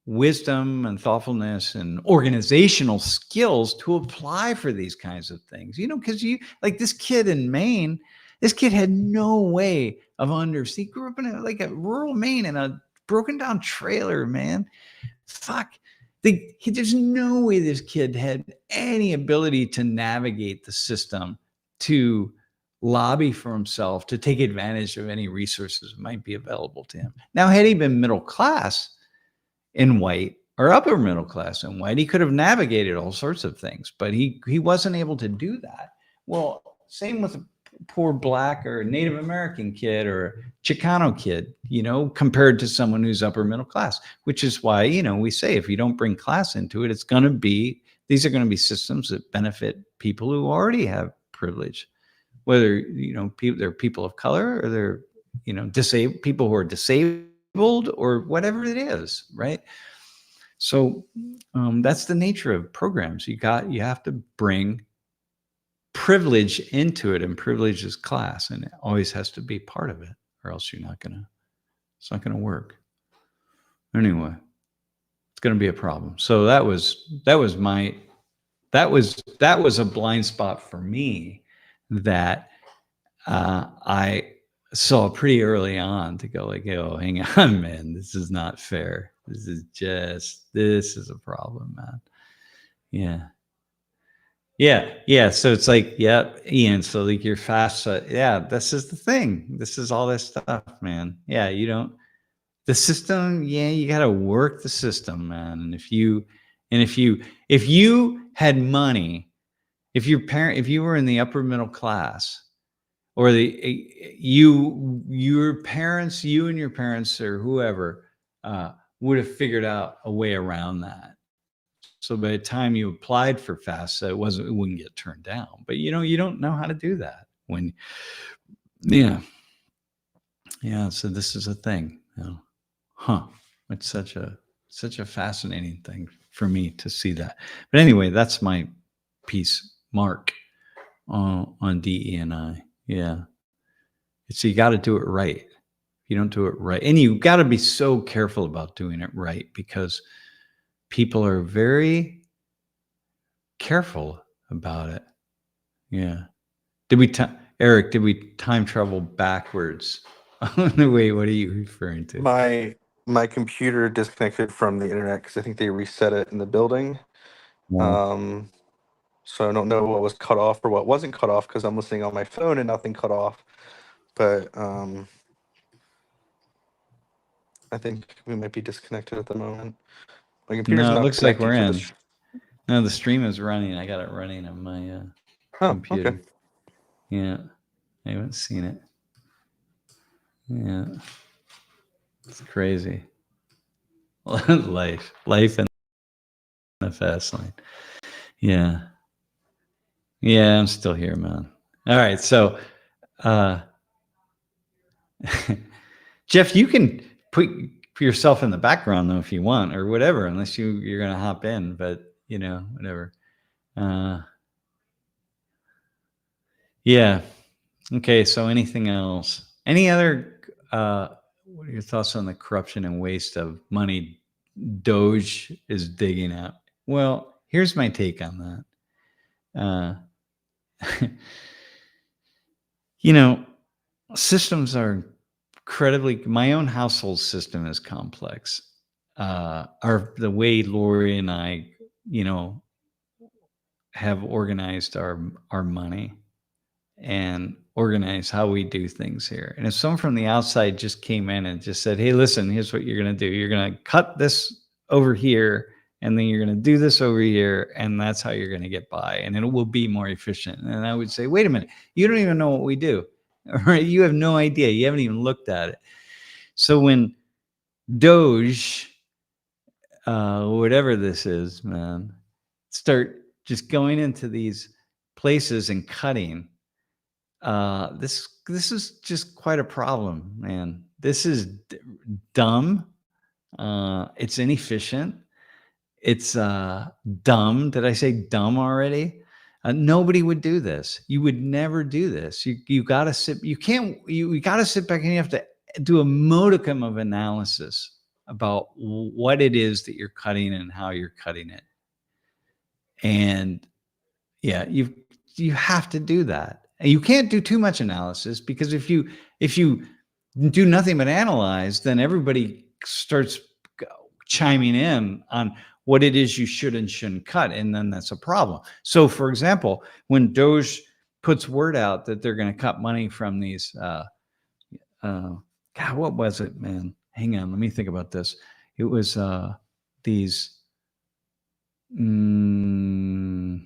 Speaker 1: wisdom and thoughtfulness and organizational skills to apply for these kinds of things. Because this kid in Maine, this kid had no way of he grew up in a rural Maine in a broken down trailer, man. Fuck. There's no way this kid had any ability to navigate the system, to lobby for himself, to take advantage of any resources that might be available to him. Now, had he been middle class and white, or upper middle class and white, he could have navigated all sorts of things, but he wasn't able to do that. Well, same with a poor Black or Native American kid or Chicano kid, compared to someone who's upper middle class, which is why, we say if you don't bring class into it, these are going to be systems that benefit people who already have privilege, whether, they're people of color or they're, disabled people who are disabled or whatever it is, right? So that's the nature of programs. You have to bring privilege into it, and privilege is class, and it always has to be part of it, or else it's not gonna work. Anyway, it's gonna be a problem. So that was a blind spot for me that I saw pretty early on, to go like, oh, hang on, man, this is not fair. This is a problem, man. Yeah. So it's like, yeah, Ian. So you're fast. Yeah, this is the thing. This is all this stuff, man. Yeah, the system. Yeah, you got to work the system, man. And if you had money, if you were in the upper middle class, or you and your parents or whoever would have figured out a way around that. So by the time you applied for FAFSA, it wouldn't get turned down. But you don't know how to do that So this is a thing. It's such a fascinating thing for me to see that. But anyway, that's my piece, Mark, on DE&I. Yeah. So you got to do it right. If you don't do it right, and you got to be so careful about doing it right, because people are very, careful about it. Yeah. Did we, Eric, did we time travel backwards? Wait, what are you referring to?
Speaker 2: My computer disconnected from the internet because I think they reset it in the building.
Speaker 1: Wow.
Speaker 2: So I don't know what was cut off or what wasn't cut off because I'm listening on my phone and nothing cut off. But I think we might be disconnected at the moment. My computer's
Speaker 1: No, it
Speaker 2: not
Speaker 1: looks like we're
Speaker 2: connecting to
Speaker 1: in.
Speaker 2: this.
Speaker 1: No, the stream is running. I got it running on my
Speaker 2: Oh,
Speaker 1: computer.
Speaker 2: okay.
Speaker 1: Yeah. I haven't seen it. Yeah. It's crazy. Life in the fast lane. Yeah. Yeah, I'm still here, man. All right. So, Jeff, you can put yourself in the background though if you want, or whatever, unless you're gonna hop in. But whatever. Yeah. Okay. So, anything else? Any other? What are your thoughts on the corruption and waste of money DOGE is digging up? Well, here's my take on that. Systems are incredibly. My own household system is complex. The way Lori and I, have organized our money and organize how we do things here. And if someone from the outside just came in and just said, "Hey, listen, here's what you're going to do. You're going to cut this over here, and then you're going to do this over here, and that's how you're going to get by, and it will be more efficient." And I would say, "Wait a minute, you don't even know what we do, right? You have no idea. You haven't even looked at it." So when DOGE, whatever this is, man, start just going into these places and cutting. This is just quite a problem, man. This is dumb. It's inefficient. It's dumb. Did I say dumb already? Nobody would do this. You would never do this. You got to sit. You can't. You got to sit back and you have to do a modicum of analysis about what it is that you're cutting and how you're cutting it. And yeah, you have to do that. And you can't do too much analysis because if you do nothing but analyze, then everybody starts chiming in on what it is you should and shouldn't cut, and then that's a problem. So, for example, when DOGE puts word out that they're going to cut money from these, God, what was it, man? Hang on, let me think about this. It was these new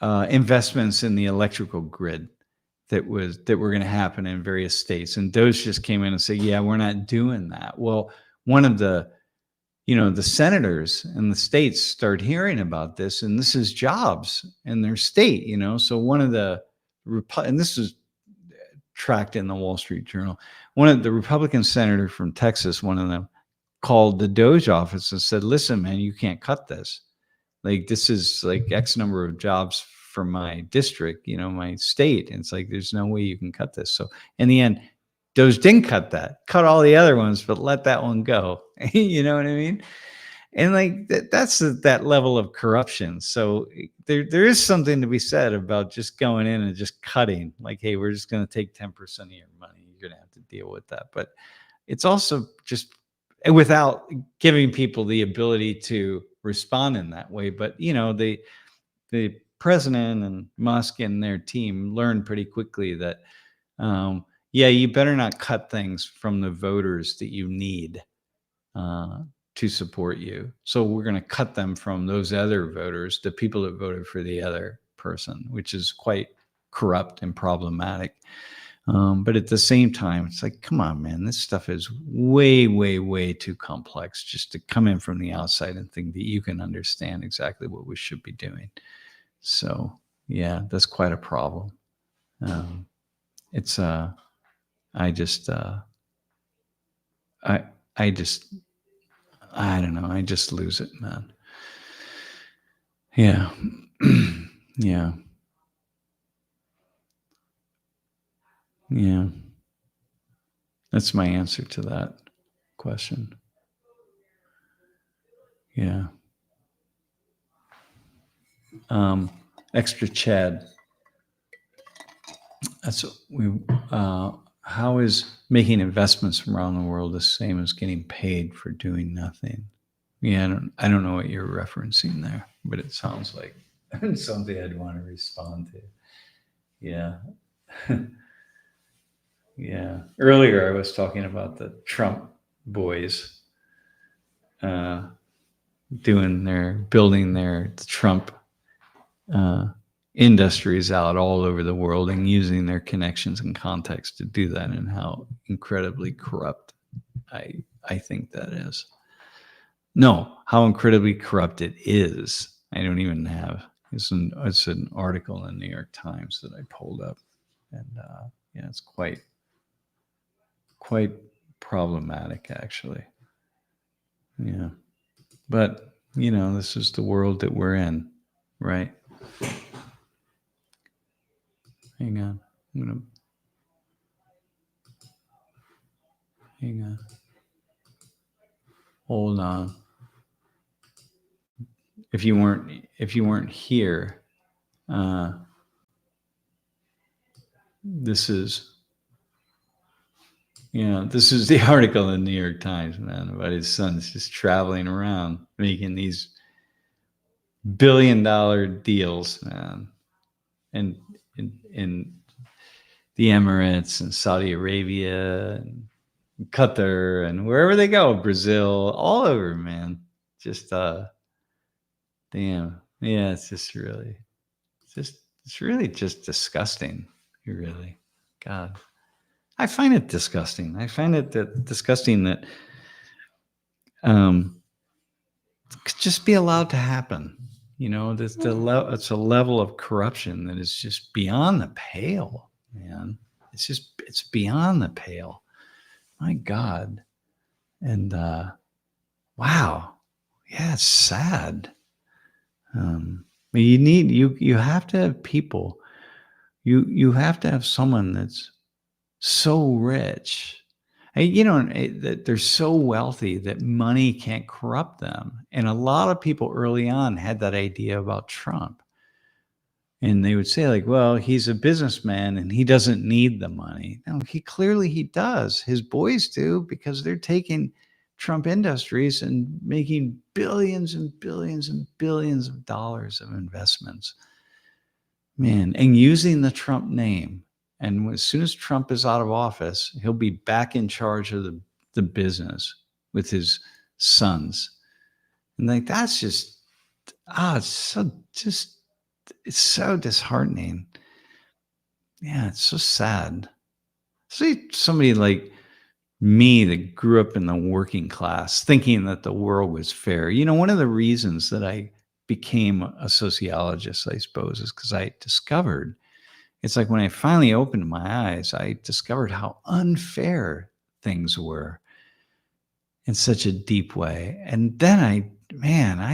Speaker 1: investments in the electrical grid that were going to happen in various states, and DOGE just came in and said, "Yeah, we're not doing that." Well, one of the the senators in the states start hearing about this, and this is jobs in their state. So one of the and this is tracked in the Wall Street Journal. One of the Republican senator from Texas, one of them, called the DOGE office and said, "Listen, man, you can't cut this. Like, this is like X number of jobs for my district, my state." And it's like, there's no way you can cut this. So in the end, DOGE didn't cut that, cut all the other ones, but let that one go. You know what I mean? And like that's that level of corruption. So there is something to be said about just going in and just cutting. Like, hey, we're just going to take 10% of your money. You're going to have to deal with that. But it's also just without giving people the ability to respond in that way. But the president and Musk and their team learned pretty quickly that yeah, you better not cut things from the voters that you need to support you. So we're going to cut them from those other voters, the people that voted for the other person, which is quite corrupt and problematic. But at the same time, it's like, come on, man, this stuff is way, way, way too complex just to come in from the outside and think that you can understand exactly what we should be doing. So yeah, that's quite a problem. It's I just I don't know. I just lose it, man. Yeah. Yeah. Yeah. That's my answer to that question. Yeah. Extra Chad. That's how is making investments from around the world the same as getting paid for doing nothing? Yeah, I don't know what you're referencing there, but it sounds like something I'd want to respond to. Yeah. Yeah. Earlier, I was talking about the Trump boys building their Trump industries out all over the world and using their connections and context to do that, and how incredibly corrupt I think that is. No, how incredibly corrupt it is. I don't even have. It's an article in the New York Times that I pulled up, and yeah, it's quite problematic, actually. Yeah, but this is the world that we're in, right? Hang on, hang on, hold on. If you weren't here, this is the article in the New York Times, man, about his son's just traveling around making these billion-dollar deals, man, and in the Emirates and Saudi Arabia and Qatar and wherever they go, Brazil, all over, man. Just damn, yeah, it's really just disgusting. Really, God, I find it disgusting. I find it disgusting that could just be allowed to happen. It's a level of corruption that is just beyond the pale, man. It's beyond the pale. My God. And wow. Yeah, it's sad. You have to have people. You have to have someone that's so rich, that they're so wealthy that money can't corrupt them. And a lot of people early on had that idea about Trump. And they would say, like, well, he's a businessman and he doesn't need the money. No, he does. His boys do, because they're taking Trump Industries and making billions and billions and billions of dollars of investments. Man, and using the Trump name. And as soon as Trump is out of office, he'll be back in charge of the business with his sons. And like, that's just, it's so disheartening. Yeah, it's so sad. See, somebody like me that grew up in the working class thinking that the world was fair. One of the reasons that I became a sociologist, I suppose, is because I discovered, it's like when I finally opened my eyes, I discovered how unfair things were in such a deep way. And then I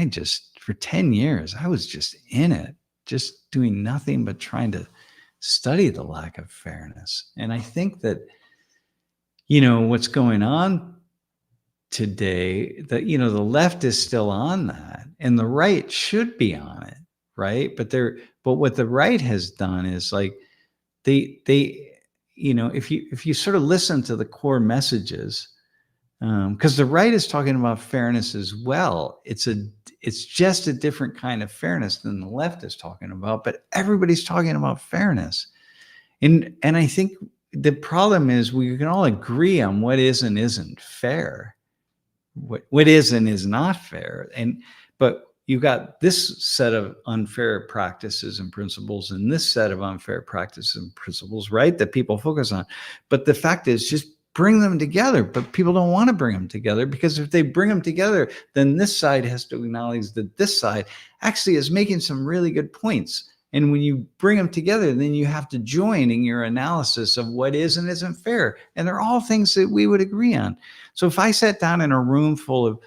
Speaker 1: just, for 10 years, I was just in it, just doing nothing but trying to study the lack of fairness. And I think that, what's going on today, that, the left is still on that and the right should be on it. Right. But what the right has done is, like, they if you sort of listen to the core messages, because the right is talking about fairness as well. It's just a different kind of fairness than the left is talking about, but everybody's talking about fairness. And I think the problem is we can all agree on what is and isn't fair, what is and is not fair. But you've got this set of unfair practices and principles and this set of unfair practices and principles, right, that people focus on. But the fact is, just bring them together. But people don't want to bring them together, because if they bring them together, then this side has to acknowledge that this side actually is making some really good points. And when you bring them together, then you have to join in your analysis of what is and isn't fair. And they're all things that we would agree on. So if I sat down in a room full of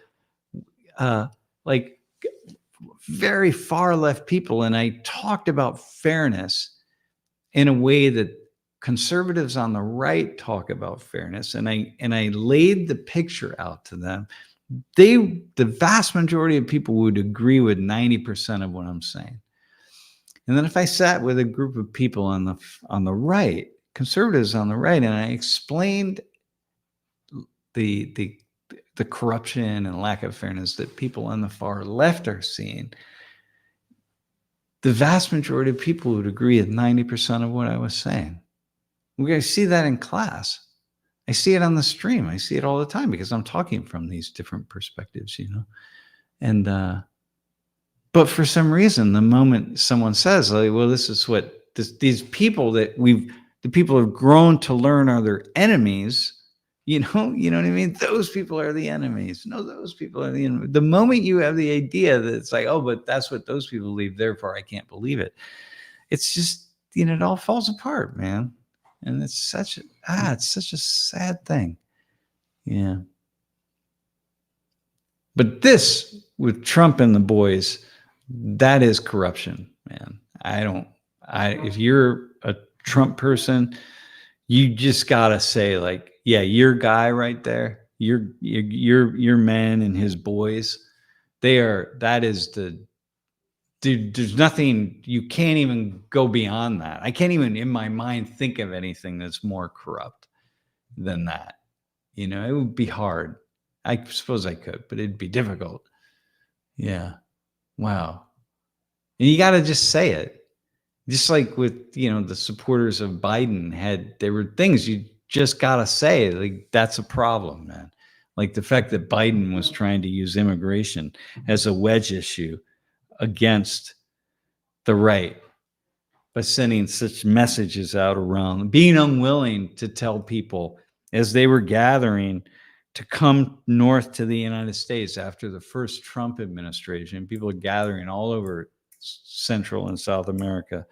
Speaker 1: like very far left people and I talked about fairness in a way that conservatives on the right talk about fairness, and I laid the picture out to them, the vast majority of people would agree with 90% of what I'm saying. And then if I sat with a group of people on the right, conservatives on the right, and I explained the corruption and lack of fairness that people on the far left are seeing, the vast majority of people would agree with 90% of what I was saying. We're going to see that in class. I see it on the stream. I see it all the time because I'm talking from these different perspectives, And but for some reason, the moment someone says, like, well, this is what these people that the people have grown to learn are their enemies, you know what I mean? Those people are the enemies. No, those people are the enemies. The moment you have the idea that it's like, oh, but that's what those people believe, therefore I can't believe it. It's just, it all falls apart, man. And it's such a sad thing. Yeah. But this with Trump and the boys, that is corruption, man. If you're a Trump person, you just gotta say, like, yeah, your guy right there, your man and his boys, that is the dude. There's nothing, you can't even go beyond that. I can't even in my mind think of anything that's more corrupt than that. It would be hard. I suppose I could, but it'd be difficult. Yeah. Wow. And you got to just say it. Just like with, the supporters of Biden there were things you just got to say. Like, that's a problem, man. Like the fact that Biden was trying to use immigration as a wedge issue against the right, by sending such messages out around, being unwilling to tell people as they were gathering to come north to the United States after the first Trump administration. People are gathering all over Central and South America,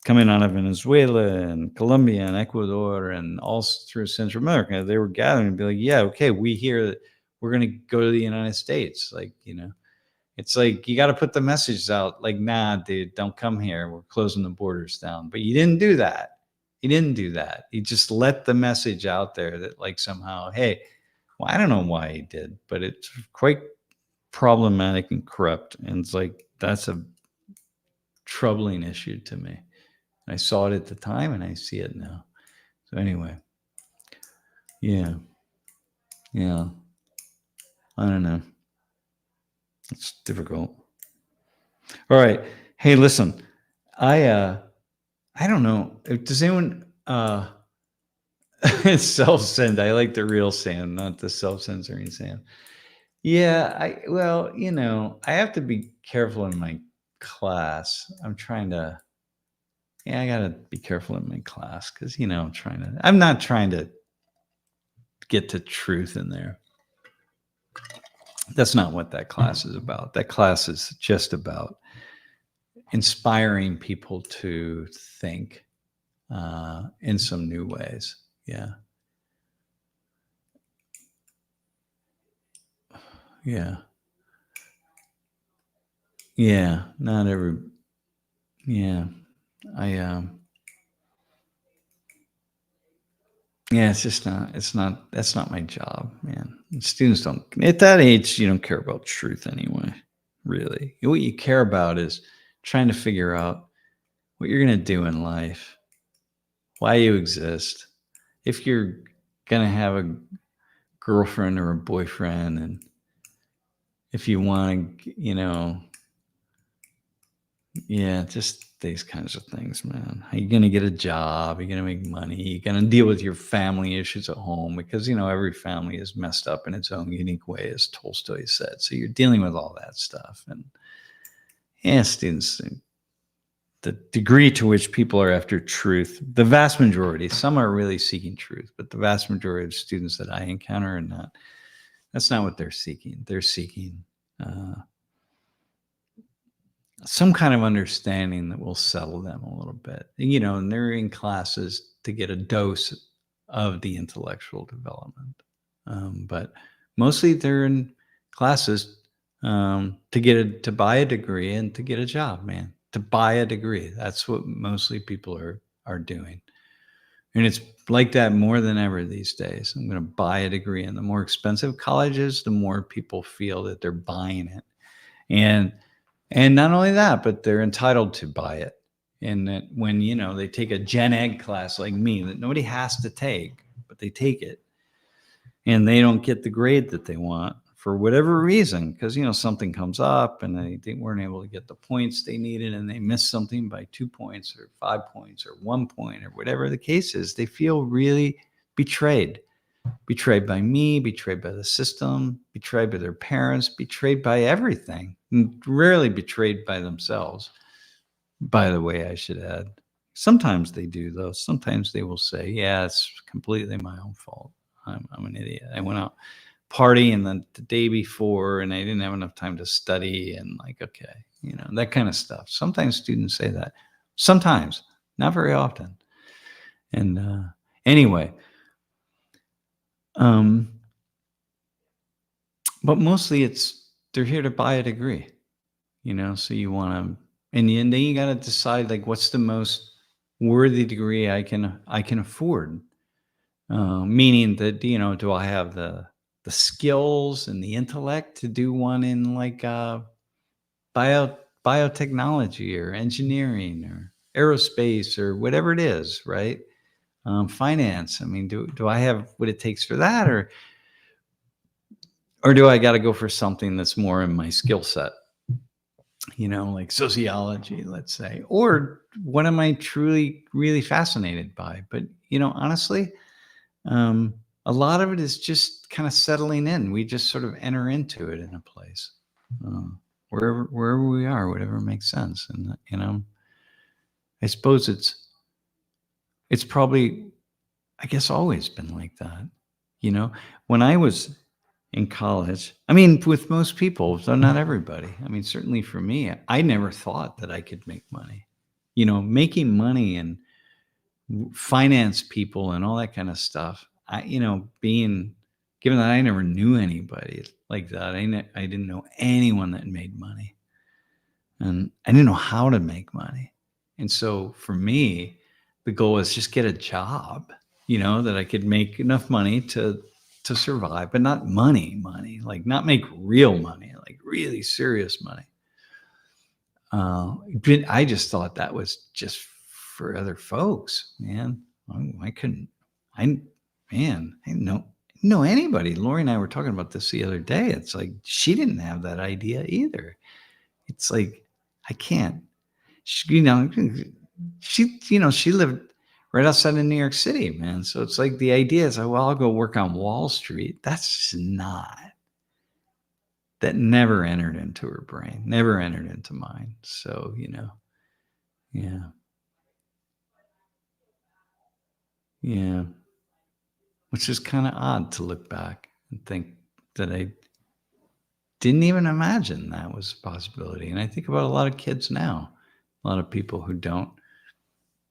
Speaker 1: coming out of Venezuela and Colombia and Ecuador and all through Central America. They were gathering and be like, yeah, okay, we hear that we're going to go to the United States. Like, it's like, you got to put the messages out like, nah, dude, don't come here. We're closing the borders down. But you didn't do that. You just let the message out there that, like, somehow, hey, well, I don't know why he did, but it's quite problematic and corrupt. And it's like, that's a troubling issue to me. I saw it at the time and I see it now. So anyway, yeah. I don't know. It's difficult. All right. Hey, listen, I don't know. Does anyone, it's self-censor. I like the real Sam, not the self-censoring Sam. Yeah. I have to be careful in my class. I gotta be careful in my class because, I'm not trying to get to truth in there. That's not what that class is about. That class is just about inspiring people to think in some new ways. Yeah. Not every. Yeah. That's not my job, man. Students don't, at that age, you don't care about truth anyway, really. What you care about is trying to figure out what you're going to do in life, why you exist, if you're going to have a girlfriend or a boyfriend, and if you want to, just these kinds of things, man. Are you going to get a job? Are you going to make money? Are you going to deal with your family issues at home? Because, every family is messed up in its own unique way, as Tolstoy said. So you're dealing with all that stuff. And students, the degree to which people are after truth, the vast majority, some are really seeking truth, but the vast majority of students that I encounter are not. That's not what they're seeking. They're seeking some kind of understanding that will settle them a little bit, and they're in classes to get a dose of the intellectual development. But mostly they're in classes to buy a degree and to get a job, man, to buy a degree. That's what mostly people are doing. And it's like that more than ever these days. I'm going to buy a degree. And the more expensive college is, the more people feel that they're buying it. And And not only that, but they're entitled to buy it. And that when, you know, they take a gen ed class like me that nobody has to take, but they take it and they don't get the grade that they want for whatever reason, because, you know, something comes up and they weren't able to get the points they needed and they missed something by 2 points or 5 points or 1 point or whatever the case is, they feel really betrayed. Betrayed by me, betrayed by the system, betrayed by their parents, betrayed by everything, and rarely betrayed by themselves. By the way, I should add, sometimes they do, though. Sometimes they will say, yeah, it's completely my own fault. I'm an idiot. I went out partying the day before and I didn't have enough time to study, and like, okay, you know, that kind of stuff. Sometimes students say that. Sometimes, not very often. And anyway, but mostly they're here to buy a degree, you know, so you want to, and then you got to decide, like, what's the most worthy degree I can afford? Meaning that, you know, do I have the skills and the intellect to do one in like biotechnology or engineering or aerospace or whatever it is, right? Finance. I mean, do I have what it takes for that, or do I got to go for something that's more in my skill set? You know, like sociology, let's say, or what am I truly, really fascinated by? But, you know, honestly, a lot of it is just kind of settling in. We just sort of enter into it in a place, wherever we are, whatever makes sense. And, you know, I suppose it's probably, I guess, always been like that. You know, when I was in college, I mean, with most people, though not everybody. I mean, certainly for me, I never thought that I could make money. You know, making money and finance people and all that kind of stuff. You know, given that I never knew anybody like that, I didn't know anyone that made money, and I didn't know how to make money. And so for me, the goal was just get a job, you know, that I could make enough money to survive, but not money, like not make real money, like really serious money. I just thought that was just for other folks, man. I couldn't, man, I didn't know anybody. Lori and I were talking about this the other day. It's like, she didn't have that idea either. It's like, I can't, you know, she lived right outside of New York City, man. So it's like the idea is, well, I'll go work on Wall Street. That's not, that never entered into her brain, never entered into mine. So, you know, yeah. Yeah. Which is kind of odd to look back and think that I didn't even imagine that was a possibility. And I think about a lot of kids now, a lot of people who don't,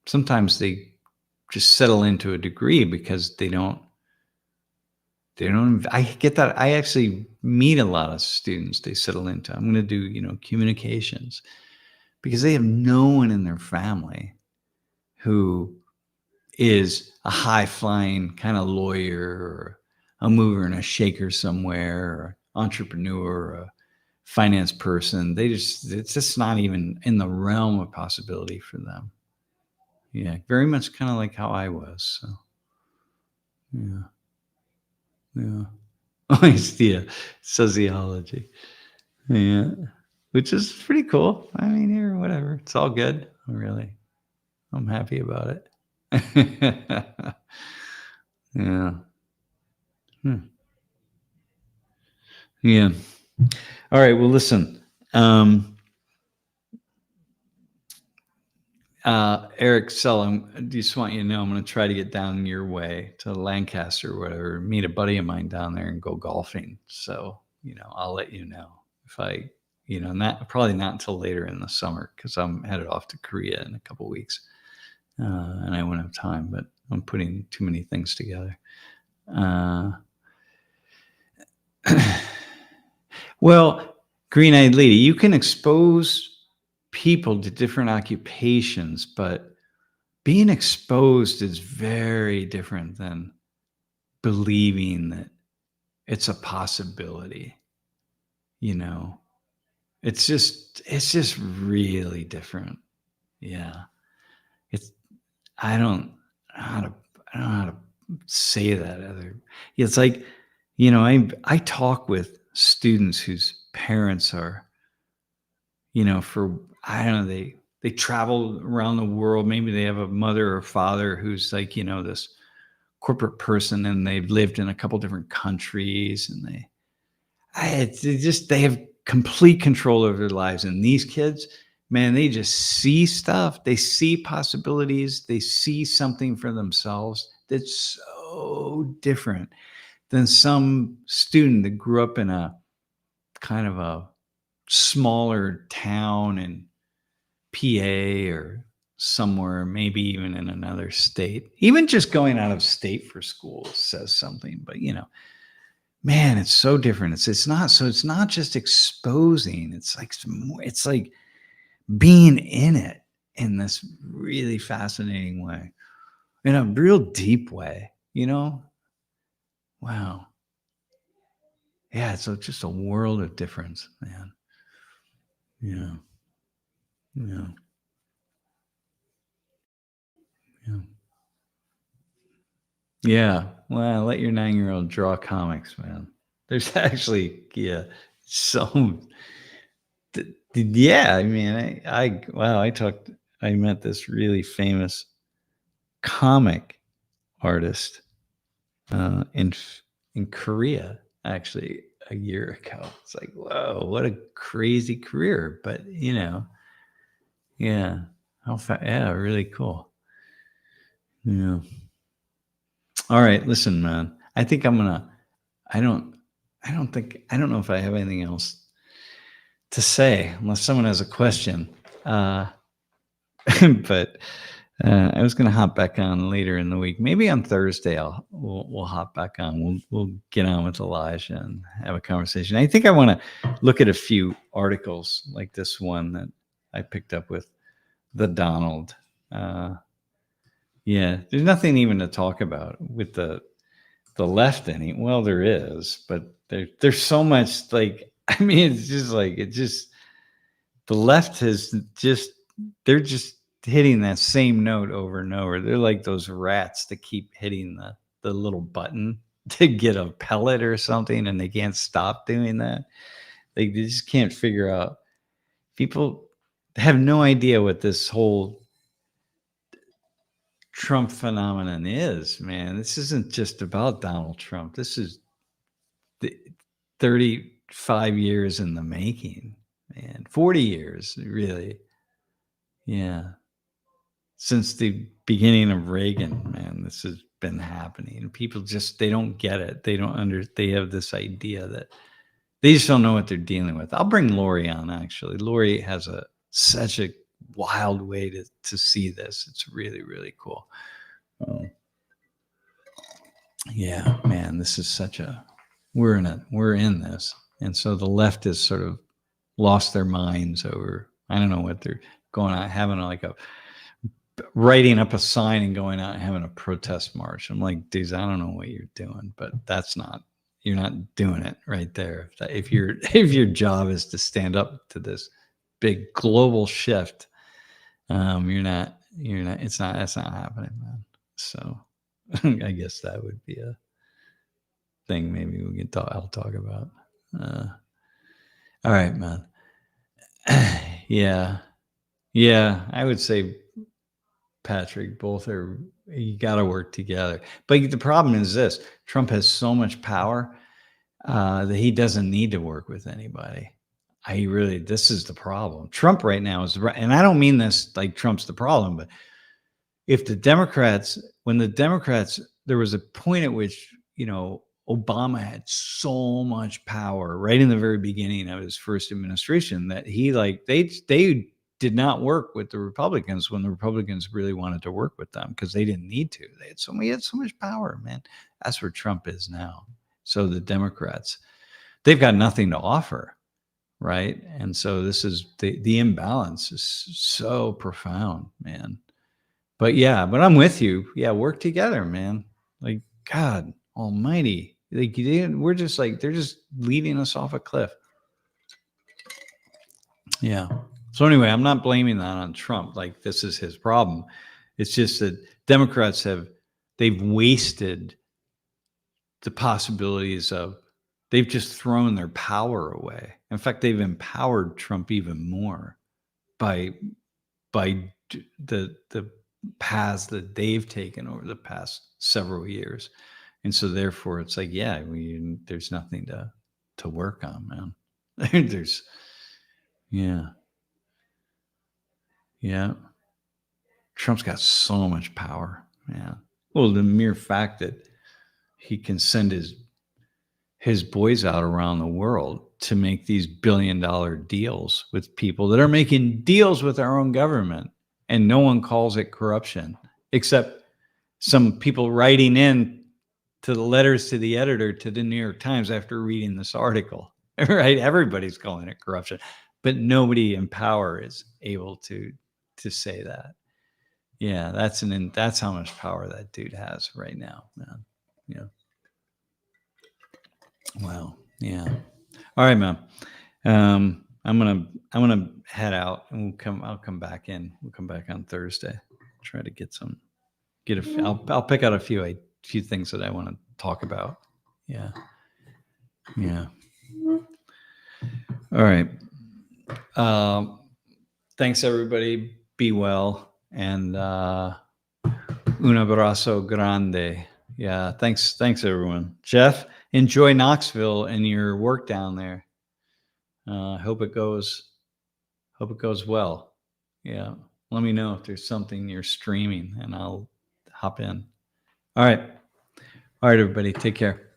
Speaker 1: sometimes they just settle into a degree because they don't, I get that. I actually meet a lot of students. They settle into, I'm going to do, you know, communications, because they have no one in their family who is a high flying kind of lawyer or a mover and a shaker somewhere, or entrepreneur or a finance person. It's just not even in the realm of possibility for them. Yeah. Very much kind of like how I was. So yeah. Yeah. Oh, yeah. Sociology. Yeah. Which is pretty cool. I mean, here, whatever. It's all good. Really. I'm happy about it. Yeah. Yeah. All right. Well, listen, Eric Sell, I just want you to know, I'm going to try to get down your way to Lancaster or whatever, meet a buddy of mine down there and go golfing. So, you know, I'll let you know if I, you know, probably not until later in the summer, because I'm headed off to Korea in a couple of weeks. And I won't have time, but I'm putting too many things together. Well, Green-Eyed Lady, you can expose people to different occupations, but being exposed is very different than believing that it's a possibility, you know. it's just really different. Yeah. It's, I don't know how to, I don't know how to say that other. It's like, I talk with students whose parents are, for, I don't know, they travel around the world. Maybe they have a mother or father who's like, this corporate person, and they've lived in a couple different countries, and they have complete control over their lives. And these kids, man, they just see stuff. They see possibilities. They see something for themselves that's so different than some student that grew up in a kind of a smaller town in PA or somewhere, maybe even in another state. Even just going out of state for school says something. But man, it's so different. It's not just exposing. It's like being in it in this really fascinating way, in a real deep way. Wow. Yeah, it's just a world of difference, man. Yeah. Yeah. Yeah. Yeah. Well, let your 9-year-old draw comics, man. There's actually, yeah, so yeah, I mean, I met this really famous comic artist in Korea, actually, a year ago. It's like, whoa, what a crazy career. But yeah, yeah, really cool. Yeah. All right, listen, man. I think I don't I don't know if I have anything else to say unless someone has a question. But I was going to hop back on later in the week. Maybe on Thursday, we'll hop back on. We'll get on with Elijah and have a conversation. I think I want to look at a few articles like this one that I picked up with the Donald. Yeah, there's nothing even to talk about with the left any. Well, there is, but there's so much, like, I mean, it's just the left has just, they're just hitting that same note over and over. They're like those rats that keep hitting the little button to get a pellet or something, and they can't stop doing that. They just can't figure out. People have no idea what this whole Trump phenomenon is, man. This isn't just about Donald Trump. This is the 35 years in the making, man. 40 years, really. Yeah. Since the beginning of Reagan, man, this has been happening. People they don't get it. They have this idea that they just don't know what they're dealing with. I'll bring Lori on, actually. Lori has such a wild way to see this. It's really, really cool. Yeah, man, this is we're in this. And so the left has sort of lost their minds over, I don't know what they're going out, having writing up a sign and going out and having a protest march. I'm like, dudes, I don't know what you're doing, but you're not doing it right there. If your job is to stand up to this big global shift, that's not happening, man. So I guess that would be a thing maybe I'll talk about. All right, man. Yeah. Yeah, I would say, Patrick, you got to work together. But the problem is this: Trump has so much power that he doesn't need to work with anybody. This is the problem. Trump right now and I don't mean this like Trump's the problem, but if there was a point at which, Obama had so much power right in the very beginning of his first administration that they did not work with the Republicans when the Republicans really wanted to work with them because they didn't need to. He had so much power, man. That's where Trump is now. So the Democrats, they've got nothing to offer, right? And so this is the imbalance is so profound, man. But I'm with you. Yeah, work together, man. Like, God almighty. Like, they're just leading us off a cliff. Yeah. So anyway, I'm not blaming that on Trump. Like, this is his problem. It's just that Democrats they've wasted the possibilities of, they've just thrown their power away. In fact, they've empowered Trump even more by the paths that they've taken over the past several years. And so therefore it's like, yeah, there's nothing to work on, man. There's, yeah. Yeah. Trump's got so much power, man. Well, the mere fact that he can send his boys out around the world to make these billion-dollar deals with people that are making deals with our own government, and no one calls it corruption, except some people writing in to the letters to the editor to the New York Times after reading this article, right? Everybody's calling it corruption, but nobody in power is able to say that. Yeah, that's how much power that dude has right now, man. Yeah. Wow. Yeah. All right, man. I'm gonna head out, and I'll come back in. We'll come back on Thursday. Try to I'll pick out a few things that I want to talk about. Yeah. Yeah. All right. Thanks everybody. Be well, and un abrazo grande. Yeah. Thanks everyone. Jeff, enjoy Knoxville and your work down there. Hope it goes well. Yeah. Let me know if there's something you're streaming, and I'll hop in. All right, everybody. Take care.